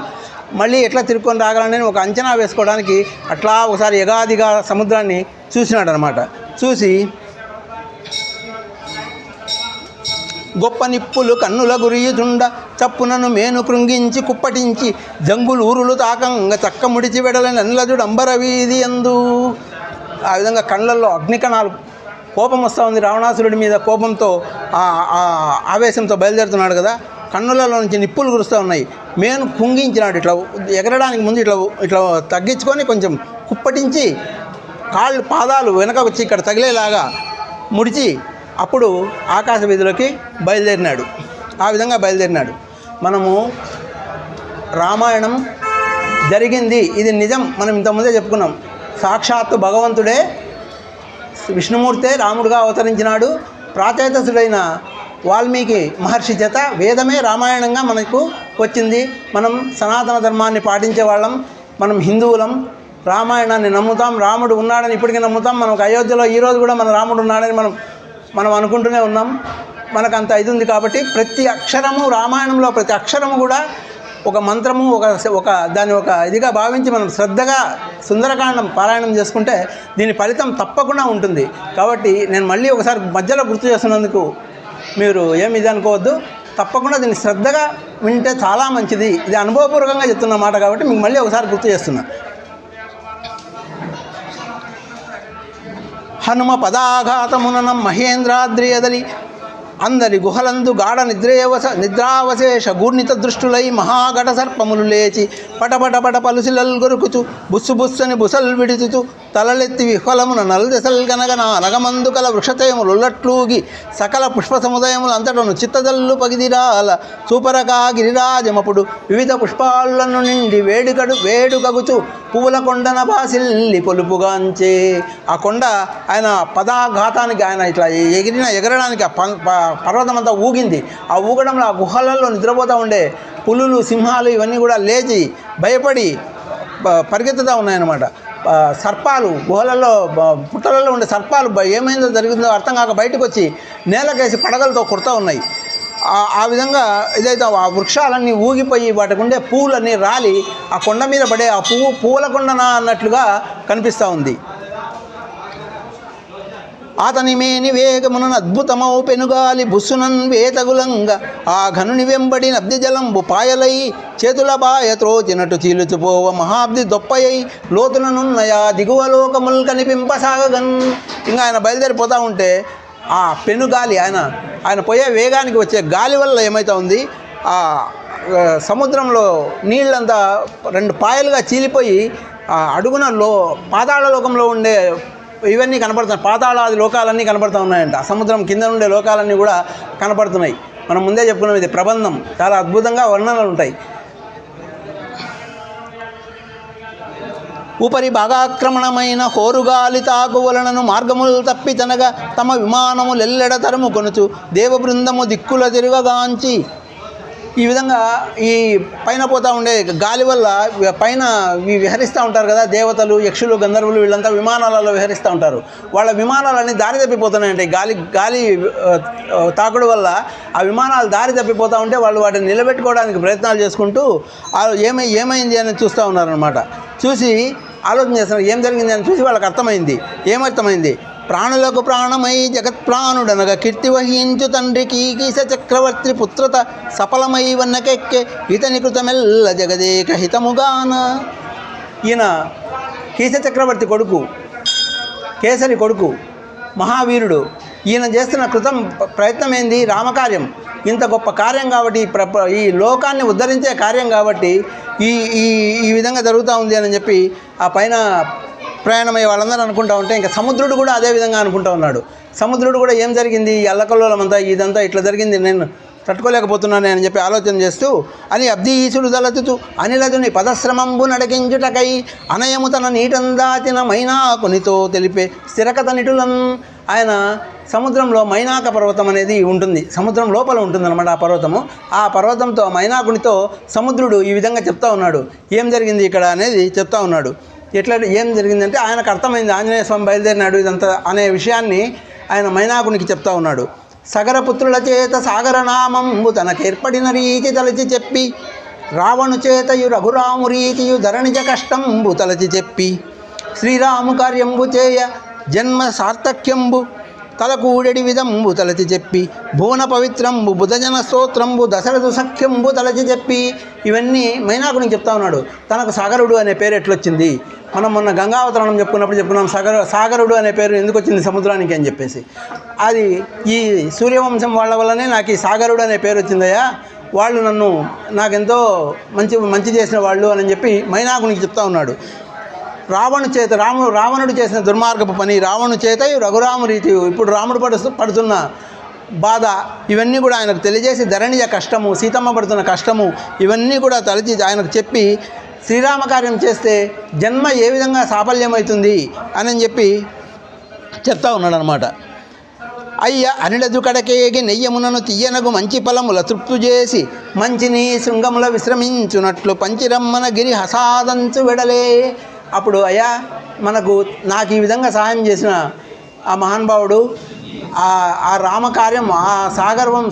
మళ్ళీ ఎట్లా తిరుక్కొని రాగలని ఒక అంచనా వేసుకోవడానికి అట్లా ఒకసారి ఎగాదిగా సముద్రాన్ని చూసినాడు అనమాట. చూసి గొప్ప నిప్పులు కన్నుల గురియుచుండ చప్పునను మేను కృంగించి కుప్పటించి జంగులు ఊరులు తాకంగా చక్క ముడిచి వెడలని నల్లజుడు అంబరవీధి అందు. ఆ విధంగా కళ్ళల్లో అగ్నికణాలు కోపం వస్తూ ఉంది రావణాసురుడి మీద. కోపంతో ఆవేశంతో బయలుదేరుతున్నాడు కదా, కన్నులలో నుంచి నిప్పులు కురుస్తూ ఉన్నాయి. మేను కుంగించినాడు. ఇట్లా ఎగరడానికి ముందు ఇట్లా తగ్గించుకొని కొంచెం కుప్పటించి కాళ్ళు పాదాలు వెనక వచ్చి ఇక్కడ తగిలేలాగా ముడిచి అప్పుడు ఆకాశ వీధిలోకి బయలుదేరినాడు. ఆ విధంగా బయలుదేరినాడు. మనము రామాయణం జరిగింది, ఇది నిజం. మనం ఇంతకుముందే చెప్పుకున్నాం. సాక్షాత్తు భగవంతుడే విష్ణుమూర్తే రాముడుగా అవతరించినాడు. ప్రాచేతసుడైన వాల్మీకి మహర్షి చేత వేదమే రామాయణంగా మనకు వచ్చింది. మనం సనాతన ధర్మాన్ని పాటించే వాళ్ళం, మనం హిందువులం, రామాయణాన్ని నమ్ముతాం. రాముడు ఉన్నాడని ఇప్పటికీ నమ్ముతాం. మనకు అయోధ్యలో ఈరోజు కూడా మన రాముడు ఉన్నాడని మనం అనుకుంటూనే ఉన్నాం. మనకు అంత ఇది ఉంది కాబట్టి ప్రతి అక్షరము రామాయణంలో ప్రతి అక్షరము కూడా ఒక మంత్రము ఒక దాన్ని ఒక ఇదిగా భావించి మనం శ్రద్ధగా సుందరకాండం పారాయణం చేసుకుంటే దీని ఫలితం తప్పకుండా ఉంటుంది. కాబట్టి నేను మళ్ళీ ఒకసారి మధ్యలో గుర్తు చేస్తున్నందుకు మీరు ఏమి ఇది అనుకోవద్దు. తప్పకుండా దీన్ని శ్రద్ధగా వింటే చాలా మంచిది. ఇది అనుభవపూర్వకంగా చెప్తున్న మాట కాబట్టి మీకు మళ్ళీ ఒకసారి గుర్తు చేస్తున్నా. హనుమ పదాఘాతముననం మహేంద్రాద్రి ఎదలి అందరి గుహలందు గాఢ నిద్రావశేష గూర్ణిత దృష్టులై మహాఘట సర్పములు లేచి పటపటపట పలుసిలల్ గొరుకుచు బుస్సుబుస్సని బుసల్ విడిచుచు తలలెత్తి విహ్వలమున నల్దెసల్ గనగన నగమందు కల వృషతయములుల్లట్లూగి సకల పుష్ప సముదాయములు అంతటను చిత్తదల్లు పగిదిరాల సూపరకా గిరిరాజమపుడు వివిధ పుష్పాలను నిండి వేడుకగుచు పువ్వుల కొండన బాసిల్లి పొలుపుగాంచే. ఆ కొండ ఆయన పదాఘాతానికి ఆయన ఇట్లా ఎగరడానికి పర్వతం అంతా ఊగింది. ఆ ఊగడంలో ఆ గుహలలో నిద్రపోతూ ఉండే పులులు సింహాలు ఇవన్నీ కూడా లేచి భయపడి పరిగెత్తుతూ ఉన్నాయన్నమాట. సర్పాలు గుహలలో పుట్టలలో ఉండే సర్పాలు ఏమైందో జరిగిందో అర్థం కాక బయటకు వచ్చి నేలకేసి పడగలతో కొడుతూ ఉన్నాయి. ఆ విధంగా ఇదైతే ఆ వృక్షాలన్నీ ఊగిపోయి వాటికి ఉండే పువ్వులన్నీ రాలి ఆ కొండ మీద పడే ఆ పువ్వుల కొండన అన్నట్లుగా కనిపిస్తూ ఉంది. అతని మేని వేగమునను అద్భుతమౌ పెనుగాలి బుస్సునన్ వేతగులంగా ఆ ఘనుని వెంబడి నబ్ది జలంబు పాయలై చేతుల బాయ త్రోచినట్టు చీలుచుపోవ మహాబ్ది దొప్పయై లోతుననున్నయా దిగువ లోకముల్ కనిపింపసాగగన్. ఇంకా ఆయన బయలుదేరిపోతూ ఉంటే ఆ పెనుగాలి ఆయన పోయే వేగానికి వచ్చే గాలి వల్ల ఏమవుతా ఉంది, ఆ సముద్రంలో నీళ్ళంతా 2 పాయలుగా చీలిపోయి అడుగున పాతాళ లోకంలో ఉండే ఇవన్నీ కనపడుతున్నాయి. పాతాళాది లోకాలన్నీ కనపడుతూ ఉన్నాయంట. సముద్రం కింద ఉండే లోకాలన్నీ కూడా కనపడుతున్నాయి. మనం ముందే చెప్పుకున్నాం, ఇది ప్రబంధం, చాలా అద్భుతంగా వర్ణనలు ఉంటాయి. ఉపరి భాగాక్రమణమైన హోరుగాలి తాకు వలనను మార్గములు తప్పి తనగా తమ విమానములెల్లెడ తరుము కొనుచు దేవబృందము దిక్కుల తిరుగగాంచి. ఈ విధంగా ఈ పైన పోతూ ఉండే గాలి వల్ల పైన విహరిస్తూ ఉంటారు కదా దేవతలు, యక్షులు, గంధర్వులు, వీళ్ళంతా విమానాలలో విహరిస్తూ ఉంటారు. వాళ్ళ విమానాలన్నీ దారి తప్పిపోతున్నాయంటే గాలి తాకుడు వల్ల ఆ విమానాలు దారి తప్పిపోతూ ఉంటే వాళ్ళు వాటిని నిలబెట్టుకోవడానికి ప్రయత్నాలు చేసుకుంటూ ఏమైంది అని చూస్తూ ఉన్నారనమాట. చూసి ఆలోచన చేస్తున్నారు, ఏం జరిగింది అని చూసి వాళ్ళకి ఏమర్థమైంది, ప్రాణులకు ప్రాణమై జగత్ప్రాణుడనగా కీర్తి వహించు తండ్రికి కీస చక్రవర్తి పుత్రత సఫలమై వన్నకెక్కే ఇతని కృతమెల్ల జగదేక హితముగాన. ఈయన కీస చక్రవర్తి కొడుకు, కేసరి కొడుకు, మహావీరుడు. ఈయన చేస్తున్న ప్రయత్నం ఏంది, రామకార్యం. ఇంత గొప్ప కార్యం కాబట్టి, ఈ లోకాన్ని ఉద్ధరించే కార్యం కాబట్టి ఈ విధంగా జరుగుతూ ఉంది అని చెప్పి ఆ పైన ప్రయాణమయ్యే వాళ్ళందరూ అనుకుంటూ ఉంటే ఇంకా సముద్రుడు కూడా అదే విధంగా అనుకుంటూ ఉన్నాడు. సముద్రుడు కూడా ఏం జరిగింది, ఈ అల్లకల్లోలమంతా ఇదంతా ఇట్లా జరిగింది, నేను తట్టుకోలేకపోతున్నాను అని చెప్పి ఆలోచన చేస్తూ అని అబ్ది ఈసుడు దళతుతూ అనిలదుని పదశ్రమంబు నడకించుటకై అనయము తన నీటందాచిన మైనాకునితో తెలిపే స్థిరకత నిటులం. ఆయన సముద్రంలో మైనాక పర్వతం అనేది ఉంటుంది, సముద్రం లోపల ఉంటుందన్నమాట ఆ పర్వతము. ఆ పర్వతంతో మైనాకునితో సముద్రుడు ఈ విధంగా చెప్తా ఉన్నాడు, ఏం జరిగింది ఇక్కడ అనేది చెప్తా ఉన్నాడు. ఏం జరిగిందంటే ఆయనకు అర్థమైంది, ఆంజనేయ స్వామి బయలుదేరినాడు ఇదంతా అనే విషయాన్ని ఆయన మైనాకునికి చెప్తా ఉన్నాడు. సగరపుత్రుల చేత సాగరనామంబు తనకేర్పడిన రీతి తలచి చెప్పి రావణు చేతయు రఘురాము రీతియు ధరణిజ కష్టంబు తలచి చెప్పి శ్రీరాము కార్యంబు చేయ జన్మ సార్థక్యంబు తలకూడెడి విధంబు తలచి చెప్పి భువన పవిత్రంబు బుధజన స్తోత్రంబు దశరథు సఖ్యంబు తలచి చెప్పి ఇవన్నీ మైనాకునికి చెప్తా ఉన్నాడు. తనకు సాగరుడు అనే పేరు ఎట్లొచ్చింది, మనం మొన్న గంగావతరణం చెప్పుకున్నాం, సాగరుడు అనే పేరు ఎందుకు వచ్చింది సముద్రానికి అని చెప్పేసి. అది ఈ సూర్యవంశం వాళ్ళ వల్లనే నాకు ఈ సాగరుడు అనే పేరు వచ్చిందయ్యా, వాళ్ళు నాకెంతో మంచి చేసిన వాళ్ళు అని చెప్పి మైనాకునికి చెప్తా ఉన్నాడు. రావణుడు చేసిన దుర్మార్గపు పని, రావణు చేత రఘురాము రీతి, ఇప్పుడు రాముడు పడుతున్న బాధ, ఇవన్నీ కూడా ఆయనకు తెలియజేసి ధరణిజ కష్టము, సీతమ్మ పడుతున్న కష్టము, ఇవన్నీ కూడా తలచి ఆయనకు చెప్పి శ్రీరామకార్యం చేస్తే జన్మ ఏ విధంగా సాఫల్యమవుతుంది అని చెప్పి చెప్తా ఉన్నాడు అనమాట. అయ్య అనిలదు కడకేగి నెయ్యమునను తీయనగు మంచి ఫలముల తృప్తు చేసి మంచిని శృంగముల విశ్రమించునట్లు పంచిరమ్మన గిరి హసాదంచు వెడలే. అప్పుడు అయ్యా నాకు ఈ విధంగా సహాయం చేసిన ఆ మహానుభావుడు ఆ రామకార్యం, ఆ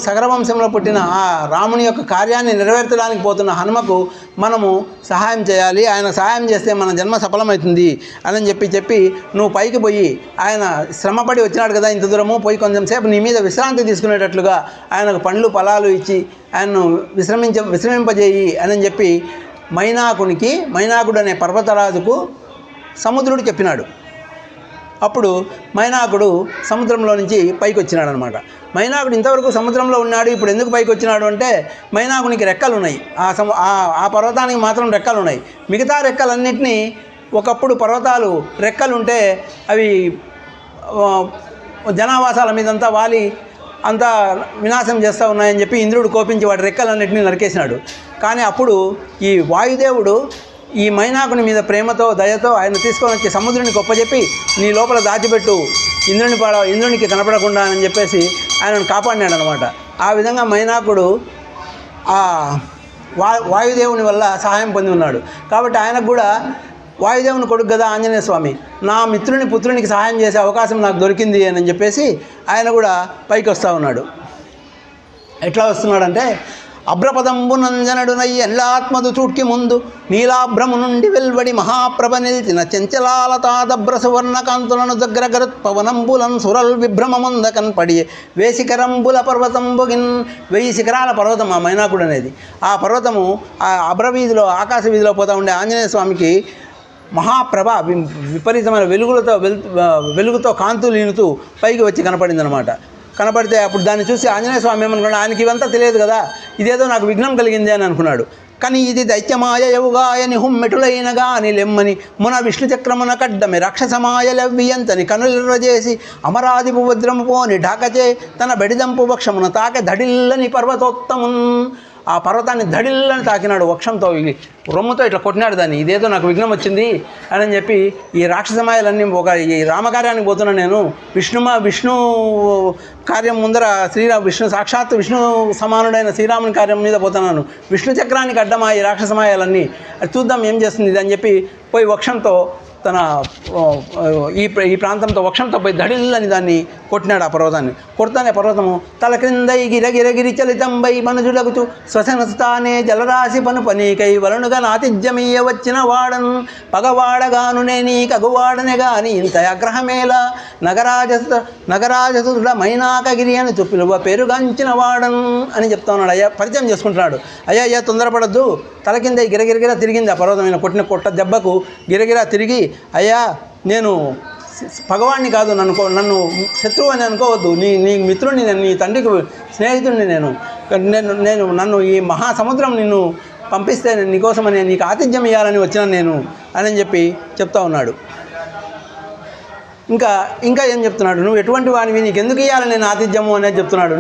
సగరవంశంలో పుట్టిన ఆ రాముని యొక్క కార్యాన్ని నెరవేర్చడానికి పోతున్న హనుమకు మనము సహాయం చేయాలి, ఆయన సహాయం చేస్తే మన జన్మ సఫలమవుతుంది అని చెప్పి నువ్వు పైకి పోయి, ఆయన శ్రమపడి వచ్చినాడు కదా ఇంత దూరము, పోయి కొంచెం సేపు నీ మీద విశ్రాంతి తీసుకునేటట్లుగా ఆయనకు పండ్లు ఫలాలు ఇచ్చి ఆయన్ను విశ్రమింపజేయి అని చెప్పి మైనాకుడు అనే పర్వతరాజుకు సముద్రుడు చెప్పినాడు. అప్పుడు మైనాకుడు సముద్రంలో నుంచి పైకి వచ్చినాడు అనమాట. మైనాకుడు ఇంతవరకు సముద్రంలో ఉన్నాడు, ఇప్పుడు ఎందుకు పైకి వచ్చినాడు అంటే మైనాకునికి రెక్కలు ఉన్నాయి, ఆ పర్వతానికి మాత్రం రెక్కలు ఉన్నాయి. మిగతా రెక్కలన్నింటినీ ఒకప్పుడు పర్వతాలు రెక్కలుంటే అవి జనావాసాల మీదంతా వాలి అంతా వినాశం చేస్తూ ఉన్నాయని చెప్పి ఇంద్రుడు కోపించి వాడి రెక్కలన్నింటినీ నరికేసినాడు. కానీ అప్పుడు ఈ వాయుదేవుడు ఈ మైనాకుని మీద ప్రేమతో దయతో ఆయన తీసుకొని వచ్చి సముద్రుని గొప్పచెప్పి నీ లోపల దాచిపెట్టు, ఇంద్రునికి కనపడకుండా అని చెప్పేసి ఆయనను కాపాడినాడు అనమాట. ఆ విధంగా మైనాకుడు ఆ వాయుదేవుని వల్ల సహాయం పొంది ఉన్నాడు. కాబట్టి ఆయనకు కూడా వాయుదేవుని కొడుకు కదా ఆంజనేయ స్వామి, నా పుత్రునికి సహాయం చేసే అవకాశం నాకు దొరికింది అని చెప్పేసి ఆయన కూడా పైకి వస్తూ ఉన్నాడు. ఎట్లా వస్తున్నాడంటే అభ్రపదంబు నంజనడునై ఎల్లాత్మదు చూట్కి ముందు నీలాభ్రము నుండి వెల్వడి మహాప్రభ నిల్చిన చెంచలాలతాదభ్ర సువర్ణ కాంతులను దగ్గర గరుత్పవనంబులన్ సురల్ విభ్రమముంద కన్పడి వేసికరంబుల పర్వతంబుగిన్ 1000 శిఖరాల పర్వతం ఆ మైనాకుడు అనేది. ఆ పర్వతము ఆ అభ్రవీధిలో ఆకాశ వీధిలో పోతూ ఉండే ఆంజనేయ స్వామికి మహాప్రభ విపరీతమైన వెలుగుతో కాంతులీనుతూ పైకి వచ్చి కనపడిందనమాట. కనపడితే అప్పుడు దాన్ని చూసి ఆంజనేయ స్వామి ఏమనుకున్నాడు, ఆయనకి ఇవంతా తెలియదు కదా, ఇదేదో నాకు విఘ్నం కలిగింది అని అనుకున్నాడు. కానీ ఇది దైత్యమాయ యవుగాయని హుమ్మెటులైనగా అని లెమ్మని మున విష్ణు చక్రమున కడ్డమి రాక్షసమాయ లవ్వియంతని కనులెర్రజేసి అమరాదిపు వజ్రము పోని ఢాకచే తన బెడిదంపు వక్షమున తాకె ధడిల్లని పర్వతోత్తమున్. ఆ పర్వతాన్ని ధడిల్లని తాకినాడు వక్షంతో, రొమ్ముతో ఇట్లా కొట్టినాడు దాన్ని, ఇదేదో నాకు విఘ్నం వచ్చింది అని చెప్పి ఈ రాక్షసమాయలన్నీ ఈ రామకార్యానికి పోతున్నా నేను, విష్ణు కార్యం ముందర సాక్షాత్ విష్ణు సమానుడైన శ్రీరాముని కార్యం మీద పోతున్నాను, విష్ణు చక్రానికి అడ్డమా ఈ రాక్షసమాయాలన్నీ, అది చూద్దాం ఏం చేస్తుంది ఇది అని చెప్పి పోయి వక్షంతో తన ఈ ప్రాంతంతో వక్షంతో పోయి ధడిల్లని దాన్ని కొట్టినాడు. ఆ పర్వతాన్ని కొడతానే పర్వతము తల క్రిందై గిరగిరగిరి చలితంబై మనుజులగుచు శ్వసనస్థానే జలరాశి పనీకై వలనుగా నాతిజ్యమీయ వచ్చిన వాడన్ పగవాడగాను నీ కగువాడనే గాని ఇంత ఆగ్రహమేళ నగరాజసుడ మైనాకగిరి అని పిలువ పేరుగాంచిన వాడన్ అని చెప్తా ఉన్నాడు. అయ్యా పరిచయం చేసుకుంటున్నాడు. అయ్యా తొందరపడద్దు, తల కింద గిరగిరగిరా తిరిగింది ఆ పర్వతమైన కొట్ట దెబ్బకు గిరగిరా తిరిగి, అయ్యా నేను భగవాన్ని కాదు, నన్ను శత్రువు అని అనుకోవద్దు, నీ మిత్రుడిని, నీ తండ్రికి స్నేహితుడిని నేను నన్ను ఈ మహాసముద్రం నిన్ను పంపిస్తే నీకోసమని నీకు ఆతిథ్యం ఇవ్వాలని వచ్చినాను నేను అని చెప్పి చెప్తా ఉన్నాడు. ఇంకా ఏం చెప్తున్నాడు, నువ్వు ఎటువంటి వాడివి, నీకు ఎందుకు ఇవ్వాలి నేను ఆతిథ్యము అనేది చెప్తున్నాడు.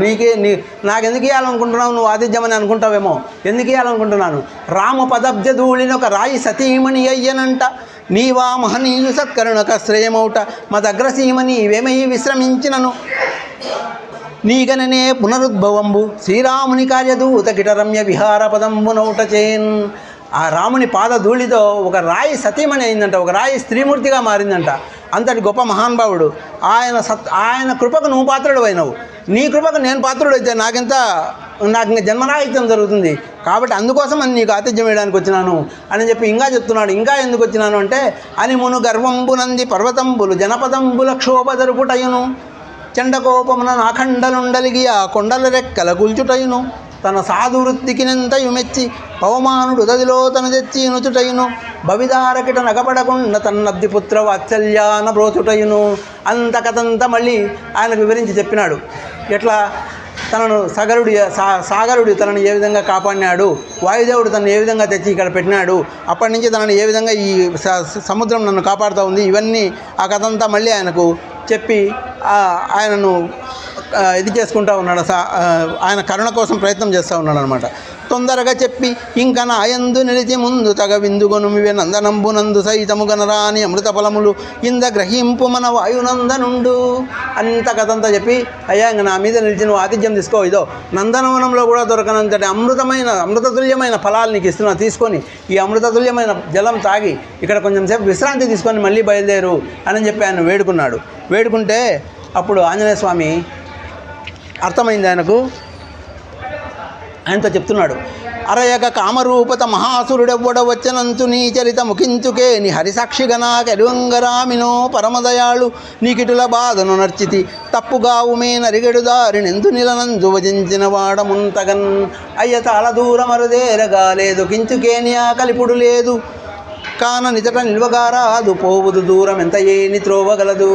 నాకెందుకు ఇవ్వాలనుకుంటున్నావు, నువ్వు ఆతిథ్యం అని అనుకుంటావేమో, ఎందుకు ఇవ్వాలనుకుంటున్నాను. రామ పదబ్జధూళిని ఒక రాయి సతీమణి అయ్యనంట, నీవా మహనీయు సత్కరుణక శ్రేయమౌట మదగ్రసీమని ఇవేమై విశ్రమించినను నీగననే పునరుద్భవంబు శ్రీరాముని కార్యదూత కిటరమ్య విహార పదంబునౌట చేన్. ఆ రాముని పాదధూళితో ఒక రాయి సతీమణి అయిందంట, ఒక రాయి స్త్రీమూర్తిగా మారిందంట. అంతటి గొప్ప మహానుభావుడు ఆయన కృపకు నువ్వు పాత్రుడు అయినవు, నీ కృపకు నేను పాత్రుడు అయితే నాకు ఇంకా జన్మరాహిత్యం జరుగుతుంది, కాబట్టి అందుకోసం అని నీకు ఆతిథ్యం వేయడానికి వచ్చినాను అని చెప్పి ఇంకా చెప్తున్నాడు. ఇంకా ఎందుకు వచ్చినాను అంటే అనిమును గర్వంబునంది పర్వతంబులు జనపదంబుల క్షోభదరుపుటయును చండకోపమున నాఖండలుండలిగి ఆ కొండల రెక్కల గుల్చుటయును తన సాధువృత్తికినెంతయు మెచ్చి పవమానుడు దదిలో తను తెచ్చి నుచుటయును భవిదారకిట నగపడకుండా తన్నబ్దిపుత్ర వాత్సల్యాన బ్రోచుటయును. అంత కథంతా మళ్ళీ ఆయనకు వివరించి చెప్పినాడు. ఎట్లా తనను సాగరుడు తనను ఏ విధంగా కాపాడినాడు, వాయుదేవుడు తనను ఏ విధంగా తెచ్చి ఇక్కడ పెట్టినాడు, అప్పటి నుంచి తనను ఏ విధంగా ఈ సముద్రం నన్ను కాపాడుతూ ఉంది, ఇవన్నీ ఆ కథంతా మళ్ళీ ఆయనకు చెప్పి ఆయనను ఇది చేసుకుంటూ ఉన్నాడు. ఆయన కరుణ కోసం ప్రయత్నం చేస్తూ ఉన్నాడు అనమాట. తొందరగా చెప్పి ఇంక నాయందు నిలిచి ముందు తగ విందుగొనుమివే నందనంబునందు సైతము గనరాని అమృత ఫలములు ఇంద గ్రహింపు మన వాయునందనుండు. అంత కథంతా చెప్పి అయ్యా ఇంక నా మీద నిలిచి నువ్వు ఆతిథ్యం తీసుకో, ఇదో నందనవనంలో కూడా దొరకనంతటి అమృతతుల్యమైన ఫలాలు నీకు ఇస్తున్నా, తీసుకొని ఈ అమృతతుల్యమైన జలం తాగి ఇక్కడ కొంచెం సేపు విశ్రాంతి తీసుకొని మళ్ళీ బయలుదేరు అని చెప్పి ఆయన వేడుకున్నాడు. వేడుకుంటే అప్పుడు ఆంజనేయ స్వామి అర్థమైంది ఆయనతో చెప్తున్నాడు, అరయక కామరూపత మహాసురుడెవ్వడ వచ్చనంతు నీ చరిత ముఖించుకే నీ హరిసాక్షిగనా కెలువంగరామినో పరమదయాళు నీకిటుల బాధను నర్చితి తప్పుగావు మే నరిగెడు దారినెందు నిలనందు వజించిన వాడముంతగన్ అయ్య చాలా దూరమరుదేరగా లేదు కించుకేని ఆకలిపుడు లేదు కాన నిజట నిల్వగారాదు పోవుదు దూరం ఎంత ఏని త్రోవగలదు.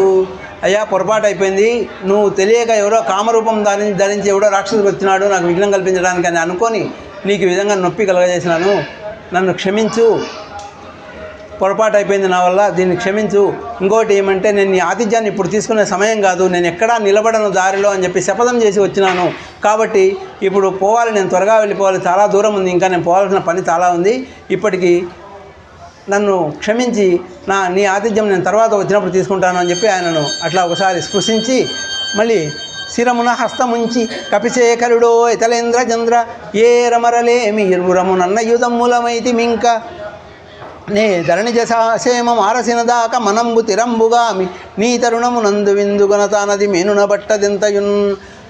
అయ్యా పొరపాటు అయిపోయింది, నువ్వు తెలియక ఎవరో కామరూపం ధరించి ఎవడో రాక్షసుడు వచ్చినాడు నాకు విఘ్నం కల్పించడానికి అని అనుకొని నీకు ఈ విధంగా నొప్పి కలగజేసినాను, నన్ను క్షమించు, పొరపాటు అయిపోయింది నా వల్ల, దీన్ని క్షమించు. ఇంకోటి ఏమంటే నేను నీ ఆతిథ్యాన్ని ఇప్పుడు తీసుకునే సమయం కాదు, నేను ఎక్కడా నిలబడను దారిలో అని చెప్పి శపథం చేసి వచ్చినాను, కాబట్టి ఇప్పుడు పోవాలి, నేను త్వరగా వెళ్ళిపోవాలి, చాలా దూరం ఉంది, ఇంకా నేను పోవాల్సిన పని చాలా ఉంది, ఇప్పటికీ నన్ను క్షమించి నీ ఆతిథ్యం నేను తర్వాత వచ్చినప్పుడు తీసుకుంటాను అని చెప్పి ఆయనను అట్లా ఒకసారి స్పృశించి మళ్ళీ శిరమున హస్తముంచి కపిశేఖరుడో ఇతలేంద్ర చంద్ర ఏ రమరలేమి ఇరువురము నన్నయుధమ్ములమైతి మింక నే ధరణి జసేమం ఆరసిన దాకా మనంబు తిరంబుగామి నీ తరుణము నందు విందుగొనతానది మేనున బట్టదింతయున్.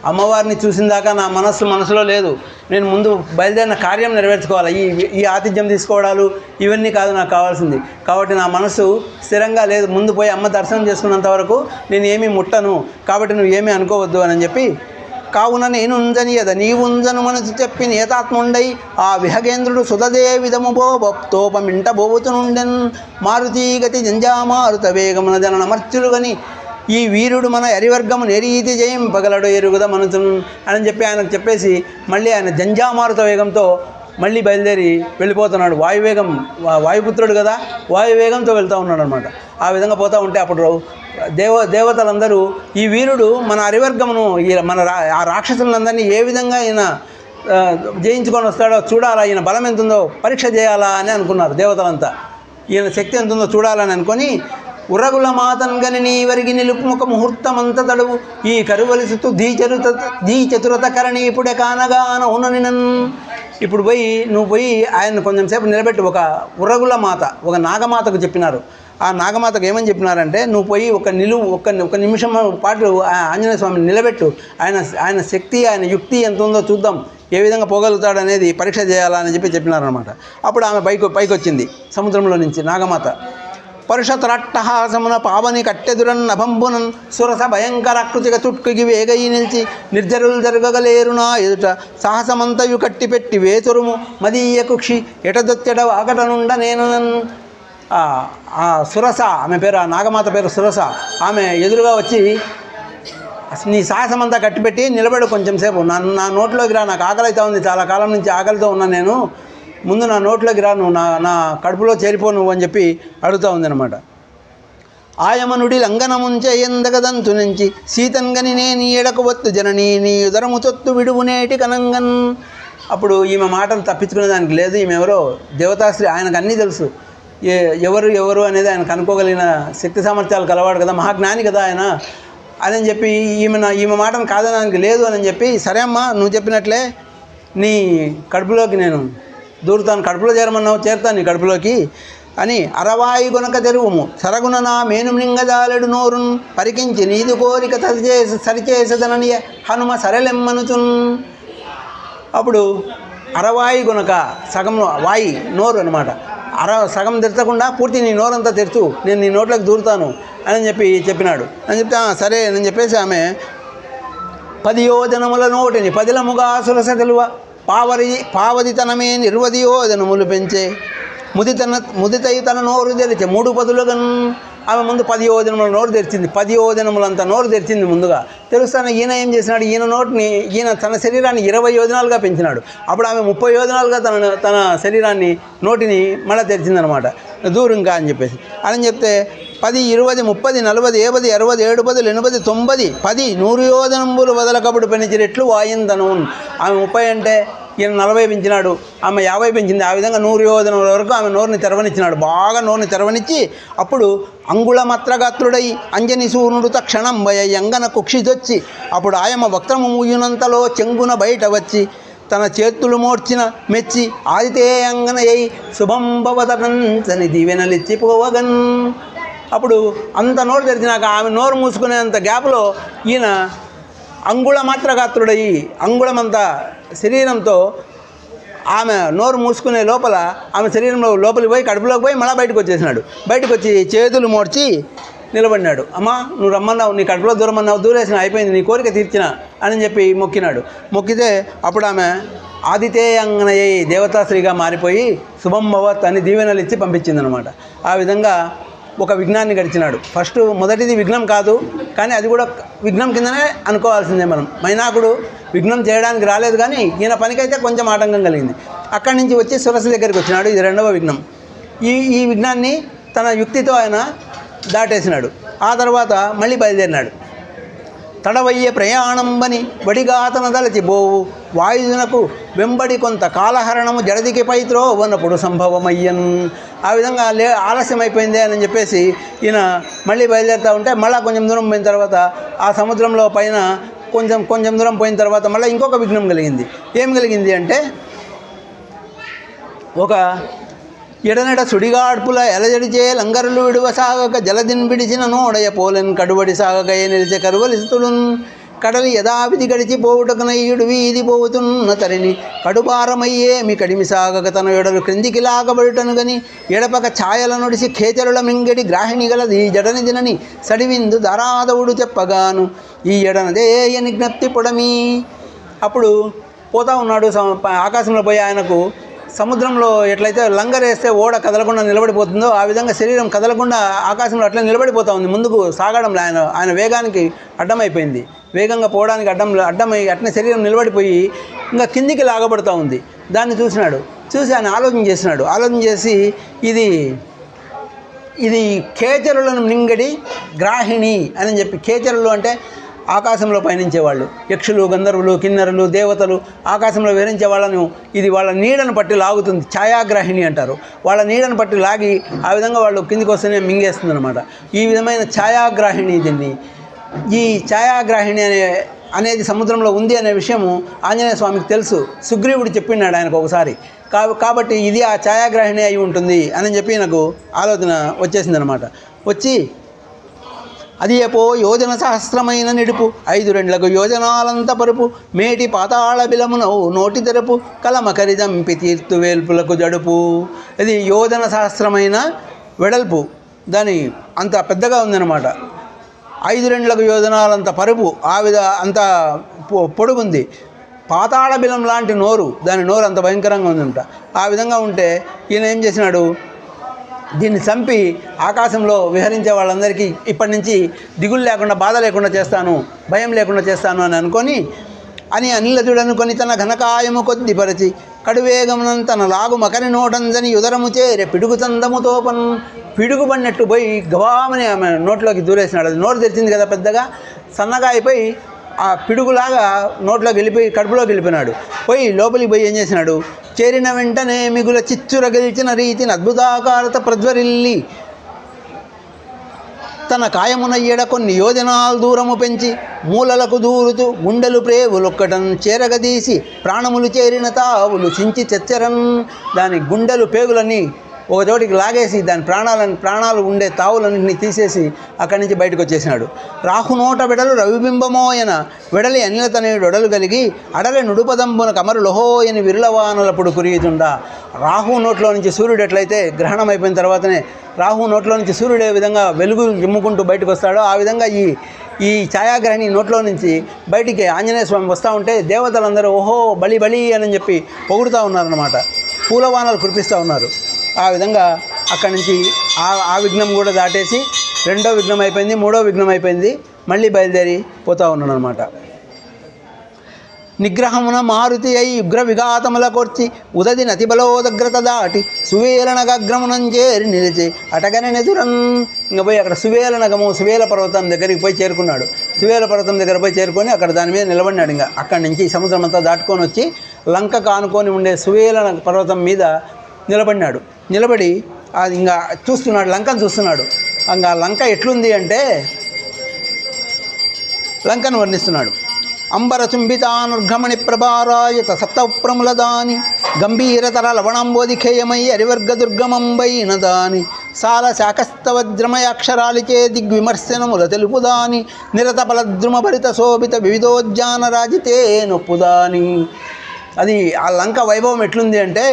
అమ్మవారిని చూసిన దాకా నా మనసులో లేదు, నేను ముందు బయలుదేరిన కార్యం నెరవేర్చుకోవాలి, ఈ ఆతిథ్యం తీసుకోవడాలు ఇవన్నీ కాదు నాకు కావాల్సింది, కాబట్టి నా మనసు స్థిరంగా లేదు, ముందు పోయి అమ్మ దర్శనం చేసుకున్నంత వరకు నేను ఏమీ ముట్టను, కాబట్టి నువ్వు ఏమీ అనుకోవద్దు అని చెప్పి కావున నేను ఉందని ఎద నీవుంజను మనసు చెప్పి నేతాత్ముండై ఆ విహగేంద్రుడు సుధదే విధము తోపమింట బోవుతునుండెన్ మారుతీగతి జంజామారుత వేగమున జనన మర్చులుగని ఈ వీరుడు మన ఎరివర్గము నెరీతి జయింపగలడు ఎరుగుద మనసు అని చెప్పి ఆయనకు చెప్పేసి మళ్ళీ ఆయన జంజామారుత వేగంతో మళ్ళీ బయలుదేరి వెళ్ళిపోతున్నాడు. వాయువేగం, వాయుపుత్రుడు కదా, వాయువేగంతో వెళ్తూ ఉన్నాడు అనమాట. ఆ విధంగా పోతూ ఉంటే అప్పుడు దేవతలందరూ ఈ వీరుడు మన అరివర్గమును ఆ రాక్షసులందరినీ ఏ విధంగా ఈయన జయించుకొని వస్తాడో చూడాలా, ఈయన బలం ఎంత ఉందో పరీక్ష చేయాలా అని అనుకున్నారు దేవతలంతా. ఈయన శక్తి ఎంత ఉందో చూడాలని అనుకొని ఉరగుల మాతన్గని నీవరికి నిలుపుముఖ ముహూర్తమంత తడువు ఈ కరువలిసుతూ ధీ చతురత కరణి ఇప్పుడే కానగాన ఉన్ననినన్. ఇప్పుడు నువ్వు పోయి ఆయన కొంచెం సేపు నిలబెట్టి ఒక ఉరగుల మాత, ఒక నాగమాతకు చెప్పినారు. ఆ నాగమాతకు ఏమని చెప్పినారంటే, నువ్వు పోయి ఒక నిమిషం పాటు ఆంజనేయ స్వామిని నిలబెట్టు, ఆయన శక్తి, ఆయన యుక్తి ఎంత ఉందో చూద్దాం, ఏ విధంగా పోగలుగుతాడు అనేది పరీక్ష చేయాలని చెప్పినారనమాట. అప్పుడు ఆమె పైకి వచ్చింది సముద్రంలో నుంచి నాగమాత. పరుషతరట్టహాసమున పావని కట్టెదురన్ నభంబునన్ సురస భయంకరాకృతిక చుట్టుకి వేగయి నిలిచి నిర్జరులు జరగగలేరునా ఎదుట సాహసమంతయు కట్టిపెట్టి వేతురుము మదీయ కుక్షి ఎటదొత్తెడ వాకటనుండ నేను. ఆ సురస, ఆమె పేరు, ఆ నాగమాత పేరు సురస, ఆమె ఎదురుగా వచ్చి నీ సాహసమంతా కట్టిపెట్టి నిలబడు కొంచెం సేపు, నా నోట్లోకి రా, నాకు ఆకలి అవుతా ఉంది, చాలా కాలం నుంచి ఆకలితో ఉన్నా నేను, ముందు నా నోట్లోకి రా, నువ్వు నా కడుపులో చేరిపో నువ్వు అని చెప్పి అడుగుతూ ఉందన్నమాట. ఆయమనుడి లంఘనముంచే ఎందగదంతు నుంచి సీతన్గని నీ ఎడకు వత్తు జననీ నీ ఉదరము చొత్తు విడువునేటి కనంగన్. అప్పుడు ఈమె మాటలు తప్పించుకునే దానికి లేదు, ఈమె ఎవరో దేవతాశ్రీ, ఆయనకు అన్నీ తెలుసు, ఎవరు అనేది ఆయన కనుక్కోగలిగిన శక్తి సామర్థ్యాలు కలవాడు కదా, మహాజ్ఞాని కదా ఆయన అని చెప్పి ఈమె మాటను కాదనడానికి లేదు అని చెప్పి, సరే అమ్మా నువ్వు చెప్పినట్లే నీ కడుపులోకి నేను దూరుతాను, కడుపులో చేరమన్నావు, చేరుతాను నీ కడుపులోకి అని అరవాయి గునక తెరువుము సరగున నా మేను నింగజాలెడు నోరున్ పరికించి నీదు కోరిక సరిచేసదనని హనుమ సరళెమ్మనుచున్. అప్పుడు అరవాయి గునక సగం వాయి నోరు అనమాట, సగం తెరచకుండా పూర్తి నీ నోరంతా తెరచు, నేను నీ నోట్లోకి దూరుతాను అని చెప్పినాడు. అని చెప్తే సరే అని చెప్పేసి ఆమె 10 యోజనముల నోటిని 10లముగా సురస తెలువ పావది తనమే 20 యోజనములు పెంచే ముదితై తన నోరు తెరిచే 3 పదులుగన్. ఆమె ముందు 10 యోజనముల నోరు తెరిచింది, 10 యోజనములంత నోరు తెరిచింది ముందుగా. తెలుస్తాను ఈయన ఏం చేసినాడు, ఈయన తన శరీరాన్ని 20 యోజనాలుగా పెంచినాడు. అప్పుడు ఆమె 30 యోజనాలుగా తన శరీరాన్ని నోటిని మళ్ళీ తెరిచిందనమాట, దూరంగా అని చెప్పేసి. అని చెప్తే 10, 20, 30, 40, 50, 60, 70, 80, 90, 10, 100 యోజనంబులు వదలకప్పుడు పెంచిరెట్లు వాయిందను. ఆమె 30 అంటే ఈయన 40 పెంచినాడు, ఆమె 50 పెంచింది. ఆ విధంగా 100 యోజనముల వరకు ఆమె నోరుని తెరవనిచ్చినాడు, బాగా నోరుని తెరవనిచ్చి అప్పుడు అంగుళమత్రగాత్రుడై అంజని సూర్యుడు తక్షణం యంగన కుక్షిదొచ్చి అప్పుడు ఆయమ వక్రము మూయునంతలో చెంగున బయట వచ్చి తన చేతులు మోర్చిన మెచ్చి ఆదితే అంగనయ్యి శుభం భవతనంచని దీవెనలిచ్చిపోవగన్. అప్పుడు అంత నోరు తెరిచినాక ఆమె నోరు మూసుకునేంత గ్యాప్లో ఈయన అంగుళమాత్ర గాత్రుడయి అంగుళమంత శరీరంతో ఆమె నోరు మూసుకునే లోపల ఆమె శరీరంలో లోపలికి పోయి కడుపులోకి పోయి మళ్ళీ బయటకు వచ్చేసినాడు. బయటకు వచ్చి చేతులు మోడ్చి నిలబడినాడు. అమ్మా నువ్వు రమ్మన్నావు, నీ కడుపులో దూరమన్నావు, దూరేసిన అయిపోయింది, నీ కోరిక తీర్చిన అని చెప్పి మొక్కినాడు. మొక్కితే అప్పుడు ఆమె ఆదితేయంగనయ్యి దేవతాశ్రీగా మారిపోయి శుభం భవత్ అని దీవెనలు ఇచ్చి పంపించిందనమాట. ఆ విధంగా ఒక విఘ్నాన్ని గడిచినాడు. మొదటిది విఘ్నం కాదు, కానీ అది కూడా విఘ్నం కిందనే అనుకోవాల్సిందే మనం. మైనాకుడు విఘ్నం చేయడానికి రాలేదు, కానీ ఈయన పనికైతే కొంచెం ఆటంకం కలిగింది. అక్కడి నుంచి వచ్చి సురసి దగ్గరికి వచ్చినాడు. ఇది రెండవ విఘ్నం. ఈ విఘ్నాన్ని తన యుక్తితో ఆయన దాటేసినాడు. ఆ తర్వాత మళ్ళీ బయలుదేరినాడు. తడవయ్యే ప్రయాణంబని వడిగాతన దలచి బోవు వాయుజునకు వెంబడి కొంత కాలహరణము జడదికి పైత్రో వన్నప్పుడు సంభవమయ్యన్. ఆ విధంగా ఆలస్యం అయిపోయింది అని చెప్పేసి ఈయన మళ్ళీ బయలుదేరుతూ ఉంటే మళ్ళీ కొంచెం దూరం పోయిన తర్వాత ఆ సముద్రంలో పైన కొంచెం దూరం పోయిన తర్వాత మళ్ళీ ఇంకొక విఘ్నం కలిగింది. ఏం కలిగింది అంటే, ఒక ఎడనెడ సుడిగాడ్పుల ఎలజడిచే లంగరులు విడువ సాగక జలదిన్ విడిచిన నోడయ పోలెన్ కడుబడి సాగకయ నిలిచే కరువలిస్తుడున్ కడలి యథావిధి గడిచి పోవుటకనయ్యుడు వీధి పోవుతున్న తరిని కడుపారమయ్యే మీ కడిమి సాగక తన ఎడలు క్రిందికి లాగబడుటను గని ఎడపక ఛాయల నుడిసి ఖేచరుల మింగడి గ్రాహిణి గలది జడని దినని సడివిందు ధరాదవుడు చెప్పగాను ఈ ఎడనదేయ నిజ్ఞప్తి పొడమి. అప్పుడు పోతా ఉన్నాడు ఆకాశంలో పోయి. ఆయనకు సముద్రంలో ఎట్లయితే లంగర్ వేస్తే ఓడ కదలకుండా నిలబడిపోతుందో ఆ విధంగా శరీరం కదలకుండా ఆకాశంలో అట్లా నిలబడిపోతూ ఉంది. ముందుకు సాగడంలో ఆయన వేగానికి అడ్డమైపోయింది. వేగంగా పోవడానికి అడ్డమై అట్నే శరీరం నిలబడిపోయి ఇంకా కిందికి లాగబడుతూ ఉంది. దాన్ని చూసి ఆయన ఆలోచన చేసి ఇది ఖేచరులను మింగడి గ్రాహిణి అని చెప్పి, ఖేచరులు అంటే ఆకాశంలో పయనించేవాళ్ళు, యక్షులు, గంధర్వులు, కిన్నరులు, దేవతలు ఆకాశంలో విహరించే వాళ్ళను ఇది వాళ్ళ నీడను పట్టి లాగుతుంది. ఛాయాగ్రాహిణి అంటారు. వాళ్ళ నీడను పట్టి లాగి ఆ విధంగా వాళ్ళు కిందికి వస్తేనే మింగేస్తుంది అనమాట. ఈ విధమైన ఛాయాగ్రాహిణి దీన్ని. ఈ ఛాయాగ్రాహిణి అనేది సముద్రంలో ఉంది అనే విషయము ఆంజనేయ స్వామికి తెలుసు. సుగ్రీవుడు చెప్పినాడు ఆయనకు ఒకసారి. కాబట్టి ఇది ఆ ఛాయాగ్రాహిణి అయి ఉంటుంది అని చెప్పి నాకు ఆలోచన వచ్చేసిందనమాట. వచ్చి అది ఏపో యోజన సహస్రమైన నిడుపు 5 రెండ్లకు యోజనాలంత పరుపు మేటి పాతాళ బిలమునవు నోటి తెరపు కలమకరి దంపి తీర్తు వేల్పులకు జడుపు. ఇది యోజన సహస్రమైన వెడల్పు, దాని అంత పెద్దగా ఉందన్నమాట. 5 రెండ్లకు యోజనాలంత పరుపు, అంత పొడుగుంది. పాతాళ బిలం లాంటి నోరు, దాని నోరు అంత భయంకరంగా ఉందంట. ఆ విధంగా ఉంటే ఈయన ఏం చేసినాడు, దీన్ని చంపి ఆకాశంలో విహరించే వాళ్ళందరికీ ఇప్పటి నుంచి దిగులు లేకుండా, బాధ లేకుండా చేస్తాను, భయం లేకుండా చేస్తాను అని అనుకొని అనిలదుడనుకొని తన ఘనకాయము కొద్దిపరచి కడువేగమునం తన లాగు మకరి నోటందని ఉదరము చేరే పిడుగు చందముతో పిడుగు పడినట్టు పోయి గవామని ఆమె నోట్లోకి దూరేసినాడు. అది నోరు తెరిచింది కదా పెద్దగా, సన్నగా అయిపోయి ఆ పిడుగులాగా నోట్లోకి వెళ్ళిపోయి కడుపులోకి వెళ్ళిపోయినాడు. లోపలికి పోయి ఏం చేసినాడు, చేరిన వెంటనే మిగుల చిచ్చుర గెలిచిన రీతిని అద్భుతాకారత ప్రజ్వరిల్లి తన కాయమునయ్యడ కొన్ని యోజనాలు దూరము పెంచి మూలలకు దూరుతూ గుండెలు ప్రేవులొక్కటన్ చేరగదీసి ప్రాణములు చేరిన తావులు చించి చెచ్చరన్. దాని గుండెలు పేగులని ఒక చోటికి లాగేసి దాని ప్రాణాలు ఉండే తావులన్నింటినీ తీసేసి అక్కడి నుంచి బయటకు వచ్చేసినాడు. రాహునోట వెడలు రవిబింబమోయన వెడలి అనిలతనేడు ఒడలు కలిగి అడలె నుడుపదంబున కమరు లోహోయని విరులవానలప్పుడు కురియుతుండా. రాహు నోట్లో నుంచి సూర్యుడు ఎట్లయితే గ్రహణం అయిపోయిన తర్వాతనే రాహు నోట్లో నుంచి సూర్యుడు ఏ విధంగా వెలుగు రిమ్ముకుంటూ బయటకు వస్తాడో ఆ విధంగా ఈ ఛాయాగ్రహణి నోట్లో నుంచి బయటికి ఆంజనేయ స్వామి వస్తూ ఉంటే దేవతలందరూ ఓహో బలి బలి అని చెప్పి పొగుడుతూ ఉన్నారన్నమాట. పూలవానలు కురిపిస్తూ ఉన్నారు. ఆ విధంగా అక్కడి నుంచి ఆ విఘ్నం కూడా దాటేసి 2వ విఘ్నం అయిపోయింది, 3వ విఘ్నం అయిపోయింది. మళ్ళీ బయలుదేరి పోతూ ఉన్నాను అనమాట. నిగ్రహమున మారుతి అయి ఉగ్ర విఘాతముల కొర్చి ఉదది నతిబలోదగ్రత దాటి సువేలనగగ్రమునం చేరి నిలిచి అటగని నెదురన్. ఇంకా పోయి అక్కడ సువేల పర్వతం దగ్గరికి పోయి చేరుకున్నాడు. సువేల పర్వతం దగ్గర పోయి చేరుకొని అక్కడ దాని మీద నిలబడినాడు. ఇంకా అక్కడి నుంచి సముద్రం అంతా దాటుకొని వచ్చి లంకకు ఆనుకొని ఉండే సువేల పర్వతం మీద నిలబడి అది ఇంకా చూస్తున్నాడు, లంకను చూస్తున్నాడు. ఇంకా లంక ఎట్లుంది అంటే లంకను వర్ణిస్తున్నాడు. అంబర చుంబితానుర్ఘమణి ప్రభారాయత సప్తప్రముల దాని గంభీరతర లవణంబోధి ఖేయమై అరివర్గ దుర్గమంబైన దాని సాల శాకస్తవజ్రమయాక్షరాలిచే దిగ్విమర్శనముల తెలుపుదాని నిరత ఫలద్రుమ భరిత శోభిత వివిధోద్యాన రాజితే నొప్పుదాని. అది ఆ లంక వైభవం ఎట్లుంది అంటే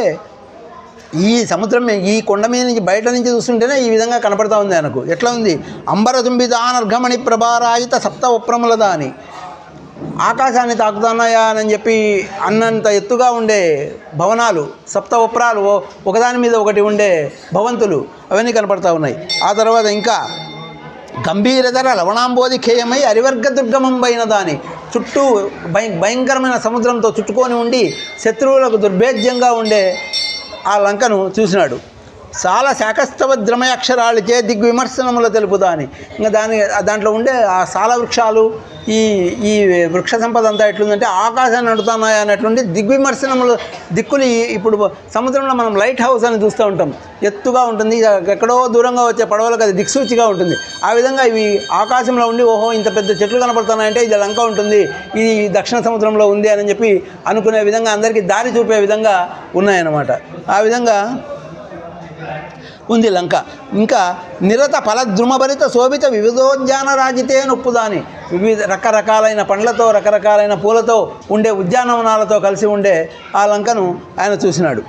ఈ సముద్రం ఈ కొండ మీద నుంచి బయట నుంచి చూస్తుంటేనే ఈ విధంగా కనపడతా ఉంది ఆయనకు. ఎట్లా ఉంది? అంబరతుంబిదానర్ఘమణి ప్రభారాజిత సప్త ఉప్రములదా అని ఆకాశాన్ని తాకుతున్నాయా అని చెప్పి అన్నంత ఎత్తుగా ఉండే భవనాలు, సప్త ఉప్రాలు, ఒకదాని మీద ఒకటి ఉండే భవంతులు అవన్నీ కనపడతా ఉన్నాయి. ఆ తర్వాత ఇంకా గంభీరధర లవణాంబోధి ఖేయమై అరివర్గ దుర్గమంబైన దాని చుట్టూ భయంకరమైన సముద్రంతో చుట్టుకొని ఉండి శత్రువులకు దుర్భేద్యంగా ఉండే ఆ లంకను చూసినాడు. సాల శాకస్తవద్రమయాక్షరాలచే దిగ్విమర్శనముల తెలుపుదాని. ఇంకా దాంట్లో ఉండే ఆ సాల వృక్షాలు, ఈ వృక్ష సంపద అంతా ఎట్లుందంటే ఆకాశాన్ని అడుగుతున్నాయి అన్నటువంటి దిగ్విమర్శనములు. దిక్కులు ఇప్పుడు సముద్రంలో మనం లైట్ హౌస్ అని చూస్తూ ఉంటాం, ఎత్తుగా ఉంటుంది, ఎక్కడో దూరంగా వచ్చే పడవలకు అది దిక్సూచిగా ఉంటుంది. ఆ విధంగా ఇవి ఆకాశంలో ఉండి ఓహో ఇంత పెద్ద చెట్లు కనపడుతున్నాయంటే ఇది లంక ఉంటుంది, ఇది దక్షిణ సముద్రంలో ఉంది అని చెప్పి అనుకునే విధంగా అందరికీ దారి చూపే విధంగా ఉన్నాయన్నమాట. ఆ విధంగా ఉంది లంక. ఇంకా నిరత ఫలద్రుమభరిత శోభిత వివిధోద్యాన రాజితే నొప్పుదాని. వివిధ రకరకాలైన పండ్లతో రకరకాలైన పూలతో ఉండే ఉద్యానవనాలతో కలిసి ఉండే ఆ లంకను ఆయన చూసినాడు.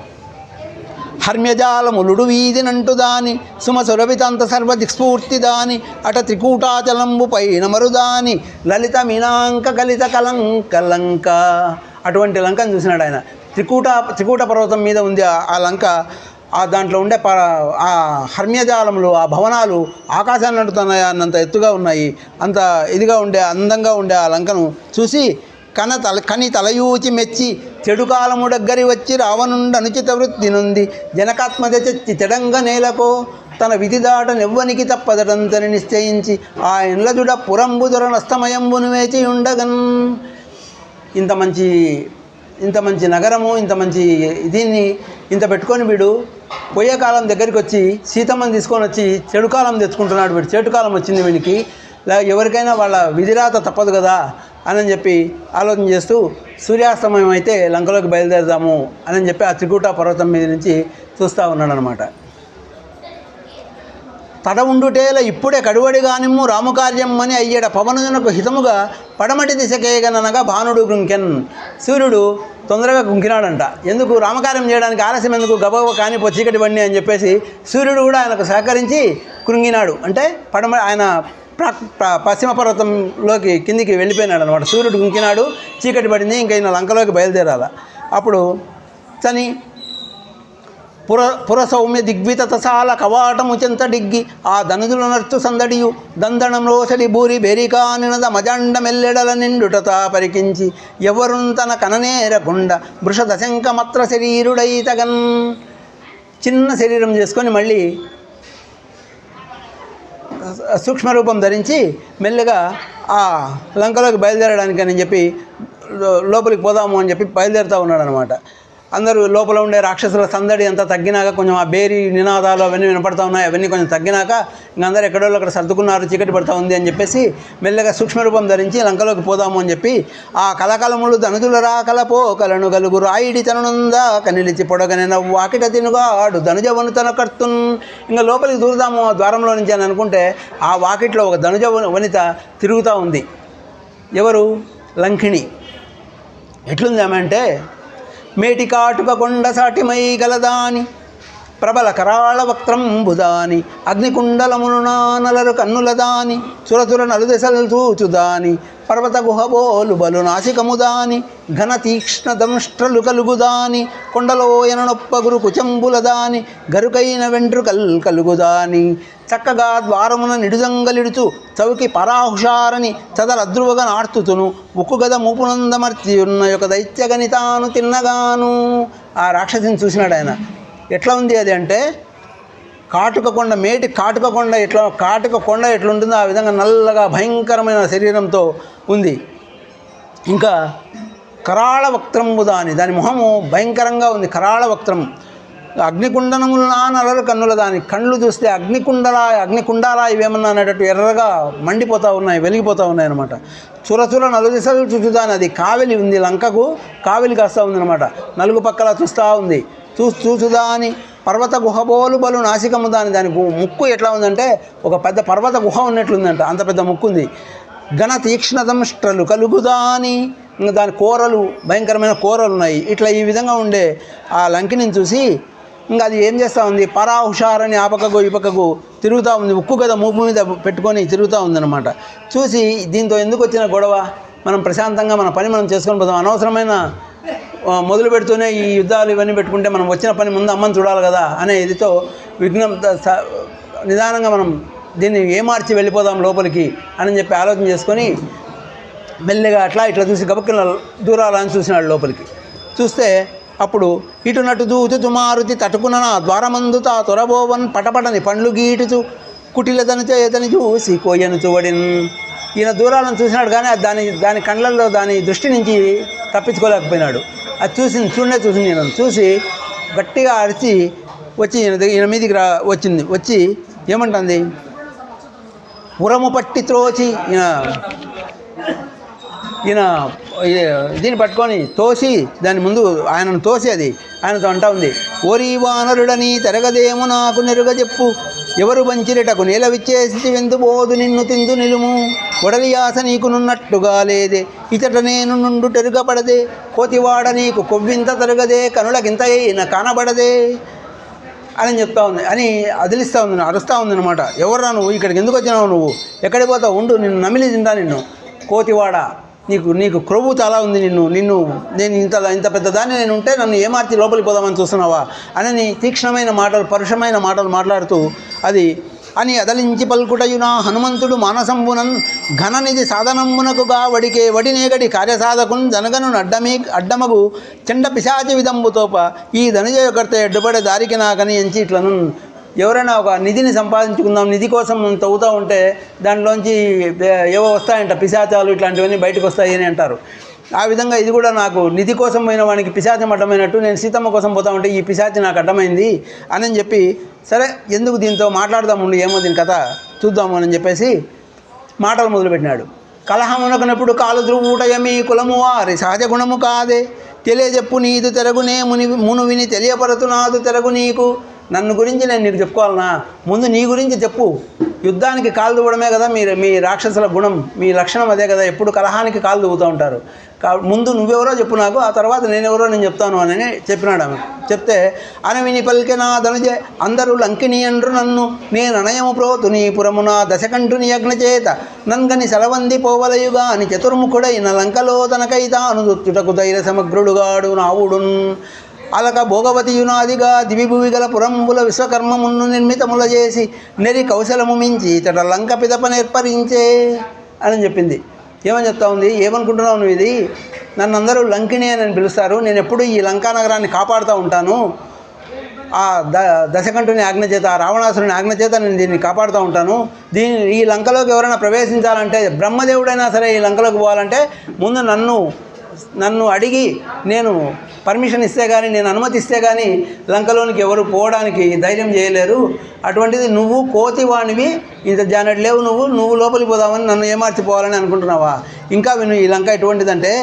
హర్మ్యజాలములుడు వీధినంటు దాని సుమసురభితంత సర్వదిక్స్ఫూర్తి దాని అట త్రికూటాచలంబు పైన మరుదాని లలిత మీనాంక కలిత కలంక లంక. అటువంటి లంకను చూసినాడు ఆయన. త్రికూట పర్వతం మీద ఉంది ఆ లంక. ఆ దాంట్లో ఉండే ఆ హర్మ్యజాలములు, ఆ భవనాలు ఆకాశాన్ని అంటున్నాయి, అన్నంత ఎత్తుగా ఉన్నాయి, అంత ఇదిగా ఉండే అందంగా ఉండే ఆ లంకను చూసి కని తలయూచి మెచ్చి చెడు కాలము దగ్గరి వచ్చి రావనుండ అనుచిత వృత్తి నుండి జనకాత్మత చెచ్చి తెడంగ నేలకో తన విధి దాట నెవ్వనికి తప్పదటంతని నిశ్చయించి ఆ ఇండ్లజుడ పురంబుదొర నస్తమయంబును వేచి ఉండగన్. ఇంత మంచి నగరము, ఇంత మంచి దీన్ని ఇంత పెట్టుకొని వీడు పోయే కాలం దగ్గరికి వచ్చి సీతమ్మని తీసుకొని వచ్చి చెడు కాలం తెచ్చుకుంటున్నాడు. వీడు చెడు కాలం వచ్చింది వీనికి, ఎవరికైనా వాళ్ళ విధిరాత తప్పదు కదా అని చెప్పి ఆలోచన చేస్తూ సూర్యాస్తమయం అయితే లంకలోకి బయలుదేరదాము అని చెప్పి ఆ త్రికూట పర్వతం మీద నుంచి చూస్తూ ఉన్నాడు అనమాట. తడవుండుటేల ఇప్పుడే కడువడిగానిమ్ము రామకార్యం అని అయ్యడ పవనునకు హితముగా పడమటి దిశకేగననగా భానుడు గుంకెన్. సూర్యుడు తొందరగా గుంకినాడంట. ఎందుకు? రామకార్యం చేయడానికి ఆలస్యం ఎందుకు, గబగబ కానిపో చీకటి బండి అని చెప్పేసి సూర్యుడు కూడా ఆయనకు సహకరించి కృంగినాడు. అంటే ఆయన పశ్చిమ పర్వతంలోకి కిందికి వెళ్ళిపోయినాడు అనమాట. సూర్యుడు గుంకినాడు, చీకటి పడింది, ఇంకా ఈయన లంకలోకి బయలుదేరాల. అప్పుడు తని పురసౌమ్య దిగ్వితసాల కవాటము చెంత డిగ్గి ఆ ధనుజుల నర్చు సందడియు దందణం రోసడి బూరి బెరికా నినద మజండ మెల్లెడల నిండుటత పరికించి ఎవరున్ తన కననేరకుండ వృష దశంకమత్ర శరీరుడైతగన్. చిన్న శరీరం చేసుకొని మళ్ళీ సూక్ష్మరూపం ధరించి మెల్లగా ఆ లంకలోకి బయలుదేరడానికి అని చెప్పి లోపలికి పోదాము అని చెప్పి బయలుదేరుతూ ఉన్నాడు అనమాట. అందరూ లోపల ఉండే రాక్షసుల సందడి అంతా తగ్గినాక, కొంచెం ఆ బేరీ నినాదాలు అవన్నీ వినపడతా ఉన్నాయి, అవన్నీ కొంచెం తగ్గినాక ఇంక అందరూ ఎక్కడో అక్కడ సర్దుకున్నారు, చీకటి పడతా ఉంది అని చెప్పేసి మెల్లగా సూక్ష్మరూపం ధరించి లంకలోకి పోదాము అని చెప్పి ఆ కలకలములు ధనుజుల రాకలపో కలను గలుగు రాయిడి తనుందా కనిలిచి పొడగనే నవ్వు వాకిట తినుగాడు ధనుజవను తన కర్తున్. ఇంకా లోపలికి దూరుదాము ఆ ద్వారంలో నుంచి అని అనుకుంటే ఆ వాకిట్లో ఒక ధనుజ వనిత తిరుగుతూ ఉంది. ఎవరు? లంకిణి. ఎట్లుంది ఆమె అంటే మేటి కాటుక కొండ సాటిమై గలదాని ప్రబల కరాళ వక్త్రంబుదాని అగ్నికుండలమును నానలరు కన్నులదాని చురచుర నలుదెసలు చూచుదాని పర్వత గుహబోలు బలు నాసికముదాని ఘన తీక్ష్ణ దంష్ట్రలు కలుగుదాని కొండలో ఎననొప్పగురు కుచంబులదాని గరుకైన వెంట్రుకల్ కలుగుదాని చక్కగా ద్వారమున నిడుదంగలిడుచు చౌకి పరాహుషారని చదరద్రువగా నార్తుతును ఉక్కుగద మూపునందమర్చి ఉన్న యొక్క దైత్యగనితాను తిన్నగాను. ఆ రాక్షసిని చూసినాడు ఆయన. ఎట్లా ఉంది అది అంటే కాటుక కొండ, మేటి కాటుక కొండ, కాటుక కొండ ఎట్లుంటుందో ఆ విధంగా నల్లగా భయంకరమైన శరీరంతో ఉంది. ఇంకా కరాళ వక్త్రంబు దాని మొహము భయంకరంగా ఉంది, కరాళ వక్త్రం. అగ్నికుండనములు నానలరు కన్నుల దాని కళ్ళు చూస్తే అగ్నికుండాలా ఇవేమన్నా అనేటట్టు ఎర్రగా మండిపోతూ ఉన్నాయి, వెలిగిపోతూ ఉన్నాయి అనమాట. చురచుర నలుదిశలు చూచుదాని. అది కావలి ఉంది, లంకకు కావలి కాస్తూ ఉంది అనమాట. నలుగు పక్కల చూస్తూ ఉంది. చూచుదాని పర్వత గుహబోలు బలు నాసికము దాని ముక్కు ఎట్లా ఉందంటే ఒక పెద్ద పర్వత గుహ ఉన్నట్లుందంట, అంత పెద్ద ముక్కు ఉంది. ఘన తీక్ష్ణదంష్ట్రలు కలుగుదాని, ఇంకా దాని కూరలు భయంకరమైన కూరలు ఉన్నాయి. ఇట్లా ఈ విధంగా ఉండే ఆ లంకిని చూసి ఇంకా అది ఏం చేస్తూ ఉంది, పరా హుషారని ఆ పక్కకు ఈ పక్కకు తిరుగుతూ ఉంది. ఉక్కు కదా మూపు మీద పెట్టుకొని తిరుగుతూ ఉందన్నమాట. చూసి దీంతో ఎందుకు వచ్చిన గొడవ, మనం ప్రశాంతంగా మన పని మనం చేసుకొని పోతాం, అనవసరమైన మొదలు పెడుతూనే ఈ యుద్ధాలు ఇవన్నీ పెట్టుకుంటే మనం వచ్చిన పని ముందు అమ్మని చూడాలి కదా అనే ఇదితో విఘ్నం నిదానంగా మనం దీన్ని ఏమార్చి వెళ్ళిపోదాం లోపలికి అని చెప్పి ఆలోచన చేసుకొని మెల్లగా అట్లా ఇట్లా చూసి గబక్కిన దూరాలని చూసినాడు లోపలికి. చూస్తే అప్పుడు ఇటునటు దూచుతు మారుతి తటుకున ద్వారమందుత తొరబోవన్ పటపటని పండ్లు గీటుచు కుటిలతని చేతని చూసి కోయను చూవడిన్. ఈయన దూరాలను చూసినాడు కానీ దాని కళ్ళల్లో దాని దృష్టి నుంచి తప్పించుకోలేకపోయినాడు. అది చూసింది నేను చూసి గట్టిగా అరిచి వచ్చి ఈయన మీదికి వచ్చింది. వచ్చి ఏమంటుంది, ఉరము పట్టి త్రోచి ఈయన దీన్ని పట్టుకొని తోసి దాని ముందు ఆయనను తోసి అది ఆయనతో అంటా ఉంది, ఓరి వానరుడని తెరగదేమో నాకు నెరుగ చెప్పు, ఎవరు బంచిరిటకు నేల విచ్చేసి వెందుబోదు నిన్ను తిందు నిలుము, ఒడలి ఆశ నీకునున్నట్టుగా లేదే, ఇతట నేను నుండు టెరుగపడదే, కోతివాడ నీకు కొవ్వింత తరగదే, కనులకింత అయిన కానబడదే అని చెప్తా ఉంది, అని అదిలిస్తూ ఉంది, అరుస్తూ ఉందన్నమాట. ఎవర్రా నువ్వు, ఇక్కడికి ఎందుకు వచ్చినావు, నువ్వు ఎక్కడికి పోతావు, ఉండు నిన్ను నమిలి తింటా నిన్ను, కోతివాడ నీకు క్రొవ్వు చాలా ఉంది, నేను ఇంత పెద్దదాన్ని నేను ఉంటే నన్ను ఏమార్చి లోపలికి పోదామని చూస్తున్నావా అని తీక్ష్ణమైన మాటలు పరుషమైన మాటలు మాట్లాడుతూ అది అని అదలించి పల్కుటయునా హనుమంతుడు మానసంబునన్ ఘననిధి సాధనమునకుగా వడికే వడినేగడి కార్యసాధకున్ జనగను అడ్డమగు చెండ పిశాచి విదంబుతోప ఈ ధనుజయకర్త ఎడ్డుపడే దారికి నాకని ఎంచి ఇట్లను. ఎవరైనా ఒక నిధిని సంపాదించుకుందాం, నిధి కోసం తవ్వుతూ ఉంటే దాంట్లోంచి ఏవో వస్తాయంట, పిశాచాలు ఇట్లాంటివన్నీ బయటకు వస్తాయి అని అంటారు. ఆ విధంగా ఇది కూడా నాకు నిధి కోసం పోయిన వానికి పిశాచం అడ్డమైనట్టు నేను సీతమ్మ కోసం పోతా ఉంటే ఈ పిశాచి నాకు అడ్డమైంది అని చెప్పి, సరే ఎందుకు దీంతో మాట్లాడదాము, ఏమో దీని కథ చూద్దాము అని చెప్పేసి మాటలు మొదలుపెట్టినాడు. కలహమునకునప్పుడు కాలు ధ్రువుటయమి కులము వారి సహజ గుణము కాదే, తెలియజెప్పు నీదు తెరగునే మును విని తెలియపరతునాదు తెరగు నీకు. నన్ను గురించి నేను నీకు చెప్పుకోవాలనా, ముందు నీ గురించి చెప్పు. యుద్ధానికి కాలు దువ్వడమే కదా మీ రాక్షసుల గుణం, మీ లక్షణం అదే కదా, ఎప్పుడు కలహానికి కాలు దువ్వుతూ ఉంటారు. ముందు నువ్వెవరో చెప్పు నాకు, ఆ తర్వాత నేనెవరో నేను చెప్తాను అని చెప్పినాడు ఆమె. చెప్తే అనవిని పలికే నా ధనుజే అందరూ లంకిని అండ్రు నన్ను, నేను అనయము ప్రోతు నీ పురమున దశకంఠుని యజ్ఞచేత నంగని సెలవంది పోవలయుగా అని చతుర్ముఖుడైన లంకలో తనకైతాను దుచ్చుటకు ధైర్య సమగ్రుడుగాడు నావుడున్. అలక భోగవతియునాదిగా దివిభువి గల పురంబుల విశ్వకర్మమును నిర్మితముల చేసి నెరి కౌశలము మించి ఇతడ లంక పిదప నేర్పరించే అని చెప్పింది. ఏమని చెప్తా ఉంది, ఏమనుకుంటున్నావు నువ్వు, ఇది నన్ను అందరూ లంకిని అని పిలుస్తారు, నేను ఎప్పుడు ఈ లంకా నగరాన్ని కాపాడుతూ ఉంటాను, ఆ దశకంఠుని ఆజ్ఞ చేత, ఆ రావణాసురుని ఆజ్ఞ చేత నేను దీన్ని కాపాడుతూ ఉంటాను. ఈ లంకలోకి ఎవరైనా ప్రవేశించాలంటే, బ్రహ్మదేవుడైనా సరే ఈ లంకలోకి పోవాలంటే ముందు నన్ను అడిగి నేను పర్మిషన్ ఇస్తే కానీ, నేను అనుమతిస్తే కానీ లంకలోనికి ఎవరు పోవడానికి ధైర్యం చేయలేరు. అటువంటిది నువ్వు కోతివాణివి, ఇంత జానెట్ లేవు, నువ్వు లోపలికి పోదామని నన్ను ఏమార్చిపోవాలని అనుకుంటున్నావా? ఇంకా విను, ఈ లంక ఎటువంటిదంటే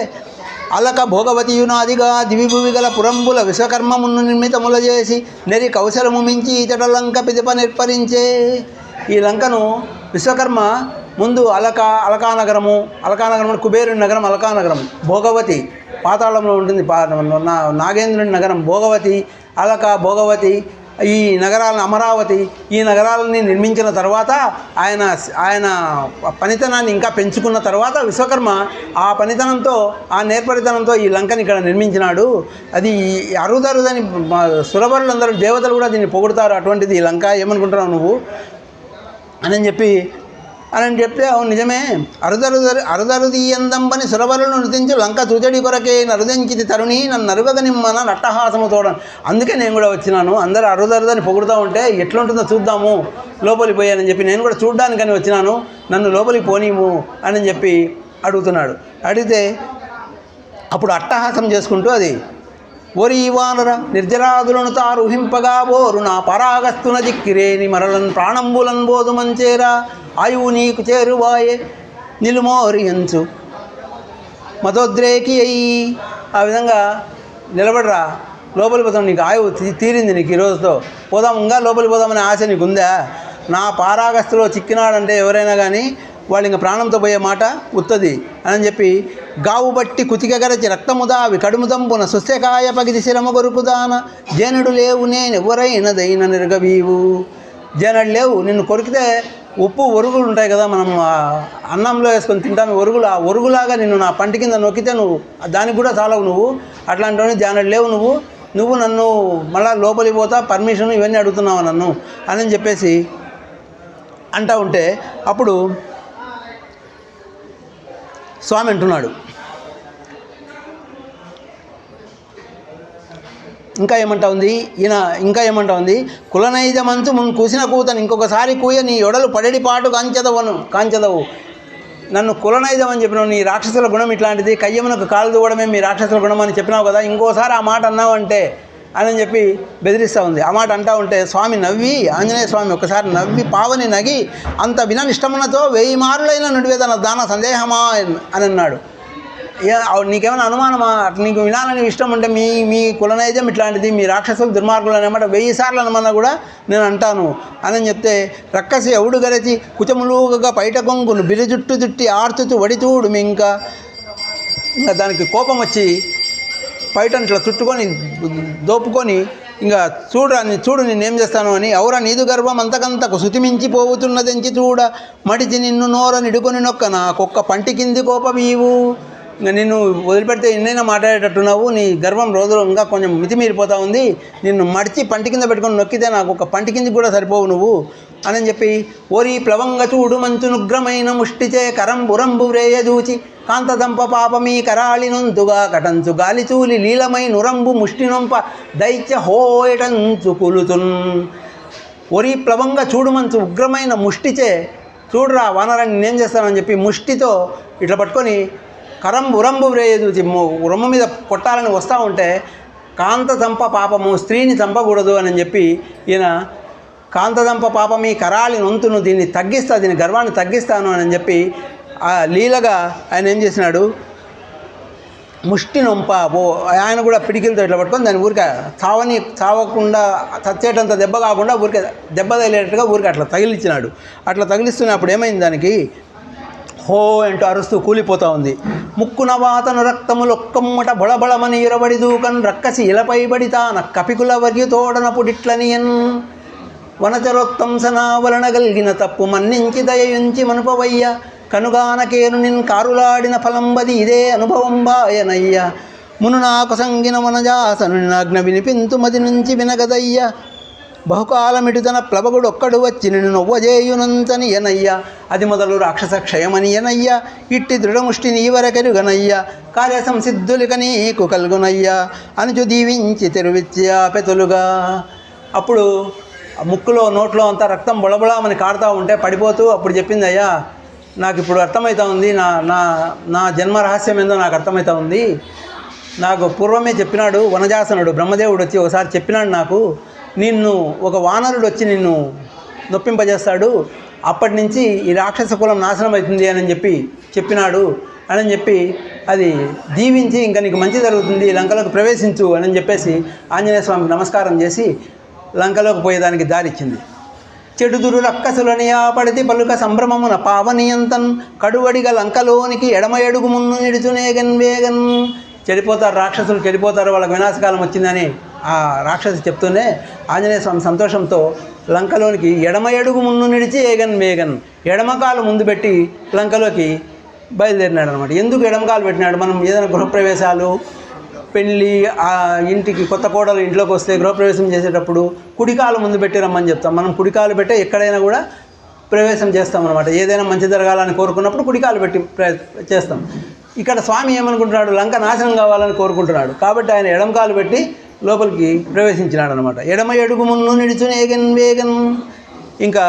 అలక భోగవతియునాదిగా దివిభువి గల పురంబుల విశ్వకర్మమును నిర్మితముల చేసి నెరి కౌశలము మించి ఇతడ లంక పిదప నిర్పరించే. ఈ లంకను విశ్వకర్మ ముందు అలకానగరము కుబేరుని నగరం అలకానగరం, భోగవతి పాతాళంలో ఉంటుంది, నాగేంద్రుని నగరం భోగవతి, భోగవతి, ఈ నగరాలను అమరావతి, ఈ నగరాలని నిర్మించిన తర్వాత ఆయన పనితనాన్ని ఇంకా పెంచుకున్న తర్వాత విశ్వకర్మ ఆ పనితనంతో, ఆ నేర్పరితనంతో ఈ లంకని ఇక్కడ నిర్మించినాడు. అది అరుదరుదని సురవరులందరూ దేవతలు కూడా దీన్ని పొగుడుతారు. అటువంటిది ఈ లంక, ఏమనుకుంటున్నావు నువ్వు అని చెప్తే అవును నిజమే, అరుదరుదీయందంబని సురవరులను నృతించు లంక తుజడి కొరకే నరుదించిది తరుణి నన్ను నరుగక నిమ్మన నట్టహాసము తోడ. అందుకే నేను కూడా వచ్చినాను, అందరూ అరుదరుదని పొగుడుతూ ఉంటే ఎట్లుంటుందో చూద్దాము, లోపలికి పోయానని చెప్పి నేను కూడా చూడ్డానికని వచ్చినాను, నన్ను లోపలికి పోనీము అని చెప్పి అడుగుతున్నాడు. అడిగితే అప్పుడు అట్టహాసం చేసుకుంటూ అది, ఓరి వానర నిర్జరాదులను తారుహింపగా బోరు నా పరాగస్తున దిక్కిరేని మరలను ప్రాణంబులన్ బోధు మంచేరా ఆయువు నీకు చేరువాయే నిలుమోరియంచు మతోద్రేకి అయ్యి. ఆ విధంగా నిలబడరా, లోపలికి పోతాం, నీకు ఆయువు తీరింది నీకు ఈ రోజుతో, పోదాం ఇంకా లోపలికి పోదామనే ఆశ నీకు ఉందా? నా పారాగస్తులో చిక్కినాడంటే ఎవరైనా కానీ వాళ్ళు ఇంకా ప్రాణంతో పోయే మాట ఉత్తది అని చెప్పి, గావు బట్టి కుతికెగరచి రక్తముదావి కడుముదంపున సుస్థకాయ పగిది శిరమ కొరుకుదాన జనుడు లేవు నేను ఎవరైనదైన నిర్గవీవు. జనుడు లేవు, నిన్ను కొరికితే ఉప్పు ఒరుగులు ఉంటాయి కదా, మనం అన్నంలో వేసుకొని తింటాము ఒరుగులు, ఆ ఒరుగులాగా నిన్ను నా పంటి కింద నొక్కితే నువ్వు దానికి కూడా చాలవు నువ్వు, అట్లాంటి జానడు లేవు నువ్వు నన్ను మళ్ళీ లోపలికి పోతా పర్మిషన్ ఇవన్నీ అడుగుతున్నావు నన్ను అని చెప్పేసి అంటూ ఉంటే, అప్పుడు స్వామి అంటున్నాడు, ఇంకా ఏమంటా ఉంది, కులనైజ మంచు మున్ కూసిన కూతను ఇంకొకసారి కూయ నీ యొడలు పడడి పాటు కాంచదవు. నన్ను కులనైజం అని చెప్పినావు, నీ రాక్షసుల గుణం ఇట్లాంటిది, కయ్యమునకు కాలు దూవడమే మీ రాక్షసుల గుణం అని చెప్పినావు కదా, ఇంకోసారి ఆ మాట అన్నావంటే అని చెప్పి బెదిరిస్తూ ఉంది. ఆ మాట అంటూ ఉంటే స్వామి నవ్వి, ఆంజనేయ స్వామి ఒకసారి నవ్వి పావని నగి అంత విననిష్టమునతో 1000 మారులైన నుడివేదన దాన సందేహమా అని అన్నాడు. నీకేమైనా అనుమానమా? నీకు వినాలని ఇష్టం ఉంటే మీ కులనైజం ఇట్లాంటిది, మీ రాక్షసులు దుర్మార్గులు అనమాట 1000 సార్లు అనమన్నా కూడా నేను అంటాను అని చెప్తే, రక్కసి ఎవడు గరచి కుచములుగా పైట కొంగును బిరి జుట్టు చుట్టి ఆర్చుతూ వడిచూడు ఇంకా దానికి కోపం వచ్చి పైటను ఇట్లా చుట్టుకొని దోపుకొని, ఇంకా చూడు నేనేం చేస్తాను అని, ఔరా నీదు గర్వం అంతకంతకు శుతిమించి పోవుతున్నదెంచి చూడ మడిచి నిన్ను నోర నిడుకొని నొక్క నాకొక్క పంటి కింది కోపమీవు. ఇంకా నిన్ను వదిలిపెడితే ఎన్నైనా మాట్లాడేటట్టున్నావు, నీ గర్వం రోజులు ఇంకా కొంచెం మితిమీరిపోతూ ఉంది, నిన్ను మడిచి పంటి కింద పెట్టుకొని నొక్కితే నాకు ఒక పంటి కింది కూడా సరిపోవు నువ్వు అని చెప్పి, ఓరి ప్లవంగ చూడు మంచునుగ్రమైన ముష్టిచే కరంబురంబు వ్రేయజూచి కాంతదంప పాపమీ కరాళి నొంతుగా కటంచు గాలిచూలి లీలమై నురంబు ముష్టినొంప దైత్య హోయటంచు కులుతున్. ఒరి ప్లవంగ చూడు మంచు ఉగ్రమైన ముష్టిచే, చూడురా వానరాన్ని నేనేం చేస్తానని చెప్పి ముష్టితో ఇట్లా పట్టుకొని కరంబురంబు వ్రేయజూచి రొమ్మ మీద కొట్టాలని వస్తూ ఉంటే, కాంతదంప పాపము స్త్రీని చంపకూడదు అని చెప్పి ఈయన కాంతదంప పాపమీ కరాళి నొంతును, దీన్ని దీని గర్వాన్ని తగ్గిస్తాను అని చెప్పి ఆ లీలగా ఆయన ఏం చేసినాడు, ముష్టి నొంప ఆయన కూడా పిడికిలతో ఇట్లా పట్టుకొని దాని ఊరికే చావకుండా చచ్చేటంత దెబ్బ కాకుండా ఊరికే దెబ్బ తగిలేటట్టుగా ఊరికే అట్లా తగిలిచ్చినాడు. అట్లా తగిలిస్తున్నప్పుడు ఏమైంది, దానికి హో అంటూ అరుస్తూ కూలిపోతూ ఉంది. ముక్కున వాతను రక్తములొక్కమ్మట బొళబళమని ఇరబడి దూకన్ రక్కసి ఇలపై బడితాన కపికుల వర్యుతోడనపుడిట్లనియన్ వనచరోత్తంసనా వలన గల్గిన తప్పు మన్నించి దయయుంచి మనుపవయ్య కనుగానకేను నిన్ కారులాడిన ఫలంబది ఇదే అనుభవం బాయనయ్య మును నాకు సంగిన వనజాసను నాజ్ఞ వినిపింతు మది నుంచి వినగదయ్య బహుకాలమిటు తన ప్లవగుడొక్కడు వచ్చి నిన్ను నొవ్వజేయునంతని ఎనయ్య అది మొదలు రాక్షస క్షయమని ఎనయ్య ఇట్టి దృఢముష్టి నీవరకెరుగనయ్య కార్య సంసిద్ధులిక నీకు కలుగునయ్య అనుచు దీవించి తెరువిచ్యా పెతులుగా. అప్పుడు ముక్కులో నోట్లో అంతా రక్తం బొళబొళమని కాడుతూ ఉంటే పడిపోతూ అప్పుడు చెప్పింది, అయ్యా నాకు ఇప్పుడు అర్థమవుతా ఉంది, నా జన్మ రహస్యం ఏందో నాకు అర్థమవుతా ఉంది. నాకు పూర్వమే చెప్పినాడు వనజాసనుడు బ్రహ్మదేవుడు వచ్చి ఒకసారి చెప్పినాడు నాకు, నిన్ను ఒక వానరుడు వచ్చి నిన్ను నొప్పింపజేస్తాడు, అప్పటి నుంచి ఈ రాక్షస కులం నాశనం అవుతుంది అని చెప్పినాడు అని చెప్పి అది దీవించి ఇంకా నీకు మంచి జరుగుతుంది లంకలోకి ప్రవేశించు అని చెప్పేసి ఆంజనేయ స్వామికి నమస్కారం చేసి లంకలోకి పోయేదానికి దారిచ్చింది. చెడుదురు రక్కసులని ఆపడితి పలుక సంభ్రమమున పావనియంతన్ కడువడిగా లంకలోనికి ఎడమ ఎడుగు మున్ను నిడుచునేగన్ వేగన్. చెడిపోతారు రాక్షసులు, చెడిపోతారు, వాళ్ళకి వినాశకాలం వచ్చిందని ఆ రాక్షసి చెప్తూనే ఆంజనేయ స్వామి సంతోషంతో లంకలోనికి ఎడమ ఎడుగు మున్ను నిడిచి ఏగన్ వేగన్, ఎడమకాలు ముందు పెట్టి లంకలోకి బయలుదేరినాడు అనమాట. ఎందుకు ఎడమకాలు పెట్టినాడు, మనం ఏదైనా గృహప్రవేశాలు పెళ్ళి ఇంటికి కొత్త కోడలు ఇంట్లోకి వస్తే గృహప్రవేశం చేసేటప్పుడు కుడికాలు ముందు పెట్టి రమ్మని చెప్తాం. మనం కుడికాలు పెట్టే ఎక్కడైనా కూడా ప్రవేశం చేస్తాం అనమాట. ఏదైనా మంచి జరగాలని కోరుకున్నప్పుడు కుడికాలు పెట్టి చేస్తాం. ఇక్కడ స్వామి ఏమనుకుంటున్నాడు, లంక నాశనం కావాలని కోరుకుంటున్నాడు కాబట్టి ఆయన ఎడమకాలు పెట్టి లోపలికి ప్రవేశించినాడు అనమాట. ఎడమ ఎడుగు మున్ను నిడుచుని ఏగన్ వేగన్. ఇంకా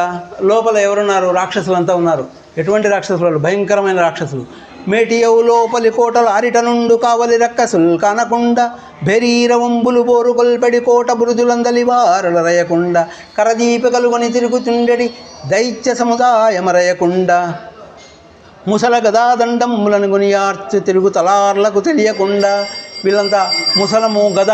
లోపల ఎవరున్నారు, రాక్షసులంతా ఉన్నారు. ఎటువంటి రాక్షసులు, భయంకరమైన రాక్షసులు. మేటియవు లోపలి కోటలు ఆరిట నుండు కావలి రక్కసుల్ కానకుండా బెరీరవంబులు బోరు కొల్పెడి కోట బురుజులందలి వారల రయకుండా కరదీపికలుగొని తిరుగుతుండెడి దైత్య సముదాయమరయకుండా ముసల గదాదండములను గునియార్చు తిరుగు తలార్లకు తెలియకుండా వీళ్ళంతా ముసలము గద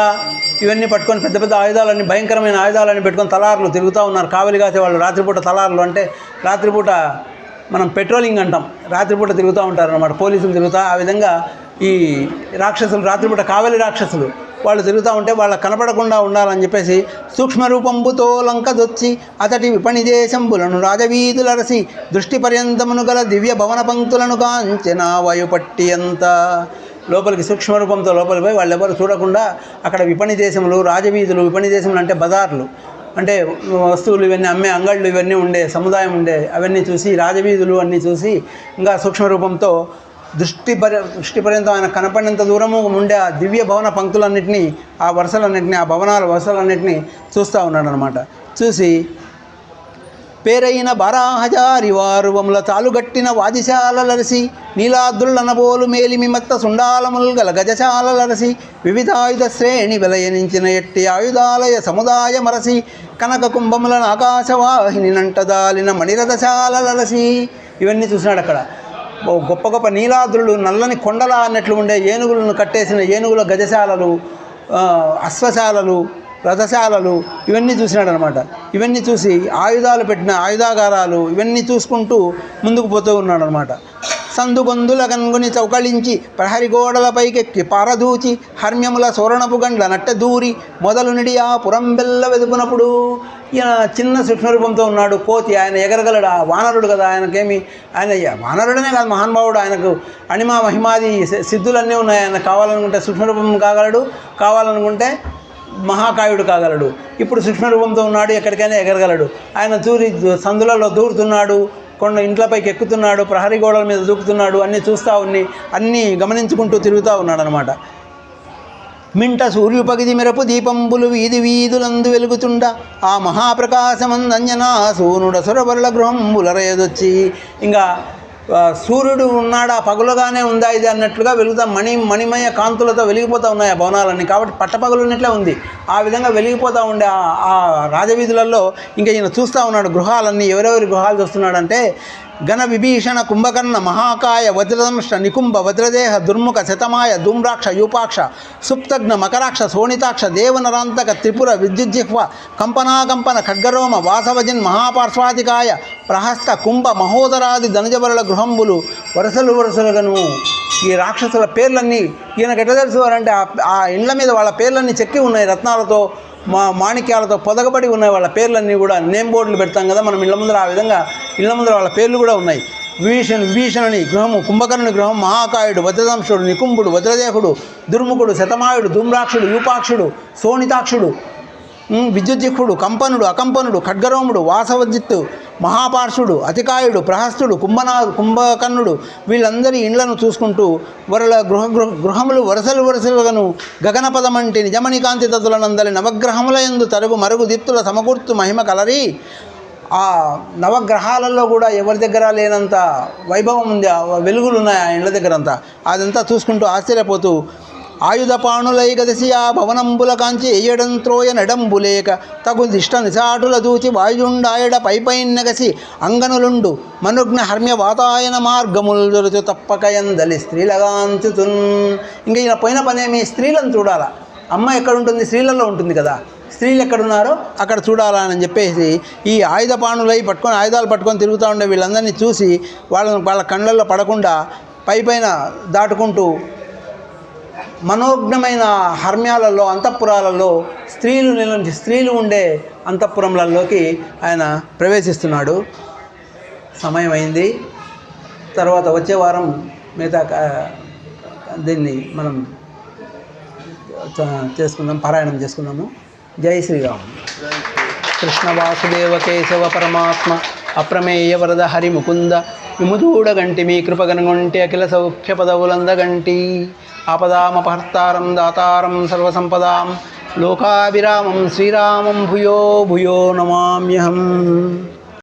ఇవన్నీ పట్టుకొని పెద్ద పెద్ద ఆయుధాలన్నీ భయంకరమైన ఆయుధాలన్నీ పెట్టుకొని తలార్లు తిరుగుతూ ఉన్నారు. కావలి కాసే వాళ్ళు రాత్రిపూట తలార్లు అంటే రాత్రిపూట మనం పెట్రోలింగ్ అంటాం, రాత్రిపూట తిరుగుతూ ఉంటారు అన్నమాట, పోలీసులు తిరుగుతా. ఆ విధంగా ఈ రాక్షసులు రాత్రిపూట కావలి రాక్షసులు వాళ్ళు తిరుగుతూ ఉంటే వాళ్ళకు కనపడకుండా ఉండాలని చెప్పేసి సూక్ష్మరూపంబుతో లంకదొచ్చి అతటి విపణిదేశంబులను రాజవీధులరసి దృష్టి పర్యంతమును గల దివ్య భవన పంక్తులను కాంచెన వాయుపట్టి అంతా లోపలికి సూక్ష్మరూపంతో లోపలికి పోయి వాళ్ళెవరు చూడకుండా అక్కడ విపణి దేశములు రాజవీధులు, విపణి దేశములు అంటే బజార్లు, అంటే వస్తువులు ఇవన్నీ అమ్మే అంగళ్ళు ఇవన్నీ ఉండే సముదాయం ఉండే అవన్నీ చూసి రాజవీధులు అన్నీ చూసి ఇంకా సూక్ష్మరూపంతో దృష్టి పర్యంతం ఆయన కనపడినంత దూరము ఉండే ఆ దివ్య భవన పంక్తులన్నింటినీ, ఆ వరుసలన్నింటినీ, ఆ భవనాల వరుసలన్నింటినీ చూస్తూ ఉన్నాడు అనమాట. చూసి పేరైన బారాహజారి వారు వముల తాలుగట్టిన వాదిశాలలరసి నీలాద్రులనబోలు మేలిమిమత్త సుండాలముల్ గల గజశాలలరసి వివిధాయుధ శ్రేణి వెలయనించిన ఎట్టి ఆయుధాలయ సముదాయ మరసి కనక కుంభములను ఆకాశవాహిని నంటదాలిన మణిరథశాలలరసి ఇవన్నీ చూసినాడు. అక్కడ గొప్ప గొప్ప నీలాద్రులు నల్లని కొండల అన్నట్లు ఉండే ఏనుగులను కట్టేసిన ఏనుగుల గజశాలలు, అశ్వశాలలు, రథశాలలు ఇవన్నీ చూసినాడు అనమాట. ఇవన్నీ చూసి ఆయుధాలు పెట్టిన ఆయుధాగారాలు ఇవన్నీ చూసుకుంటూ ముందుకు పోతూ ఉన్నాడు అనమాట. సందుగొందుల గన్గుని చౌకళించి ప్రహరి గోడలపైకెక్కి పారదూచి హర్మ్యముల సోరణపు గండ్ల నట్టె దూరి మొదలు నిడి ఆ పురంబెల్ల వెదుకునప్పుడు ఈయన చిన్న సూక్ష్మరూపంతో ఉన్నాడు. కోతి ఆయన ఎగరగలడు, ఆ వానరుడు కదా, ఆయనకేమి ఆయన వానరుడనే కాదు మహానుభావుడు, ఆయనకు అణిమా మహిమాది సిద్ధులన్నీ ఉన్నాయి. ఆయన కావాలనుకుంటే సూక్ష్మరూపం కాగలడు, కావాలనుకుంటే మహాకాయుడు కాగలడు. ఇప్పుడు సూక్ష్మరూపంతో ఉన్నాడు, ఎక్కడికైనా ఎగరగలడు. ఆయన సందులలో దూరుతున్నాడు, కొండ ఇంట్లపైకి ఎక్కుతున్నాడు, ప్రహరీ గోడల మీద దూకుతున్నాడు, అన్నీ చూస్తూ అన్నీ గమనించుకుంటూ తిరుగుతూ ఉన్నాడు అనమాట. మింట సూర్యుపగిది మెరపు దీపంబులు వీధి వీధులందు వెలుగుతుండ ఆ మహాప్రకాశమందంజనా సూనుడ సురబరుల గృహంబులరేదొచ్చి ఇంకా సూర్యుడు ఉన్నాడా, పగులుగానే ఉందా ఇది అన్నట్లుగా వెలుగుతా మణిమయ కాంతులతో వెలిగిపోతూ ఉన్నాయి ఆ భవనాలన్నీ. కాబట్టి పట్టపగులున్నట్లే ఉంది. ఆ విధంగా వెలిగిపోతూ ఉండే ఆ రాజవీధులలో ఇంకా ఈయన చూస్తూ ఉన్నాడు గృహాలన్నీ. ఎవరెవరి గృహాలు చూస్తున్నాడంటే ఘన విభీషణ కుంభకర్ణ మహాకాయ వజ్రదంష్ట నికుంభ వజ్రదేహ దుర్ముఖ శతమాయ ధూమ్రాక్ష యూపాక్ష సుప్తగ్న మకరాక్ష శోణితాక్ష దేవనరాంతక త్రిపుర విద్యుజ్జిహ్వ కంపనాకంపన ఖడ్గరోమ వాసవజన్ మహాపార్శ్వాధికాయ ప్రహస్త కుంభ మహోదరాది ధనుజబరుల గృహంబులు వరుసలుగను. ఈ రాక్షసుల పేర్లన్నీ ఈయనకు ఎట్లా తెలుసుకోవాలంటే ఆ ఇండ్ల మీద వాళ్ళ పేర్లన్నీ చెక్కి ఉన్నాయి, రత్నాలతో మాణిక్యాలతో పొదగబడి ఉన్నాయి. వాళ్ళ పేర్లన్నీ కూడా నేమ్ బోర్డులు పెడతాం కదా మనం ఇళ్ళ ముందర, ఆ విధంగా ఇళ్ళ ముందర వాళ్ళ పేర్లు కూడా ఉన్నాయి. విభీషణుని గృహము, కుంభకర్ణుని గృహం, మహాకాయుడు, వజ్రదంశుడు, నికుంభుడు, వజ్రదేహుడు, దుర్ముఖుడు, శతమాయుడు, ధూమ్రాక్షుడు, యూపాక్షుడు, శోణితాక్షుడు, విద్యుజ్జిహ్వుడు, కంపనుడు, అకంపనుడు, ఖడ్గరోముడు, వాసవజిత్తు, మహాపార్షుడు, అతికాయుడు, ప్రహస్తుడు, కుంభకర్ణుడు వీళ్ళందరి ఇండ్లను చూసుకుంటూ గృహములు వరుసలుగాను గగనపదమంటి నిజమణి కాంతి తతులనందలి నవగ్రహముల యందు తరుగు మరుగు దీప్తుల సమకూర్తు మహిమ కలరి. ఆ నవగ్రహాలలో కూడా ఎవరి దగ్గర లేనంత వైభవం ఉంది, వెలుగులు ఉన్నాయి ఆ ఇండ్ల దగ్గర అంతా. అదంతా చూసుకుంటూ ఆశ్చర్యపోతూ ఆయుధపాణులై గదసి ఆ భవనంబుల కాంచి ఎయ్యడంత్రోయ నడంబులేక తగు దిష్ట నిశాటుల దూచి వాయుండాయడ పైనగసి అంగనులుండు మనుగ్న హర్మ్య వాతాయన మార్గములు దొరుచు తప్పకయందలి స్త్రీలగాంచుతున్. ఇంకా ఈయన పోయిన పనేమి స్త్రీలను చూడాలా. అమ్మ ఎక్కడుంటుంది, స్త్రీలలో ఉంటుంది కదా, స్త్రీలు ఎక్కడున్నారో అక్కడ చూడాలని చెప్పేసి ఈ ఆయుధపాణులై ఆయుధాలు పట్టుకొని తిరుగుతూ ఉండే వీళ్ళందరినీ చూసి వాళ్ళ కళ్ళల్లో పడకుండా పైన దాటుకుంటూ మనోజ్ఞమైన హర్మ్యాలలో అంతఃపురాలలో స్త్రీలు ఉండే అంతఃపురంలలోకి ఆయన ప్రవేశిస్తున్నాడు. సమయం అయింది. తర్వాత వచ్చే వారం మిగతా దీన్ని మనం చేసుకుందాం, పారాయణం చేసుకుందాము. జై శ్రీరామ్. కృష్ణ వాసుదేవ కేశవ పరమాత్మ అప్రమేయ వరద హరి ముకుంద విముదూడగంటి మీ కృపగనగొంటి అఖిల సౌఖ్య పదవులందగంటి ఆపదామపహర్తారం దాతారం సర్వసంపదాం లోకాభిరామం శ్రీరామం భూయో భూయో నమామ్యహం.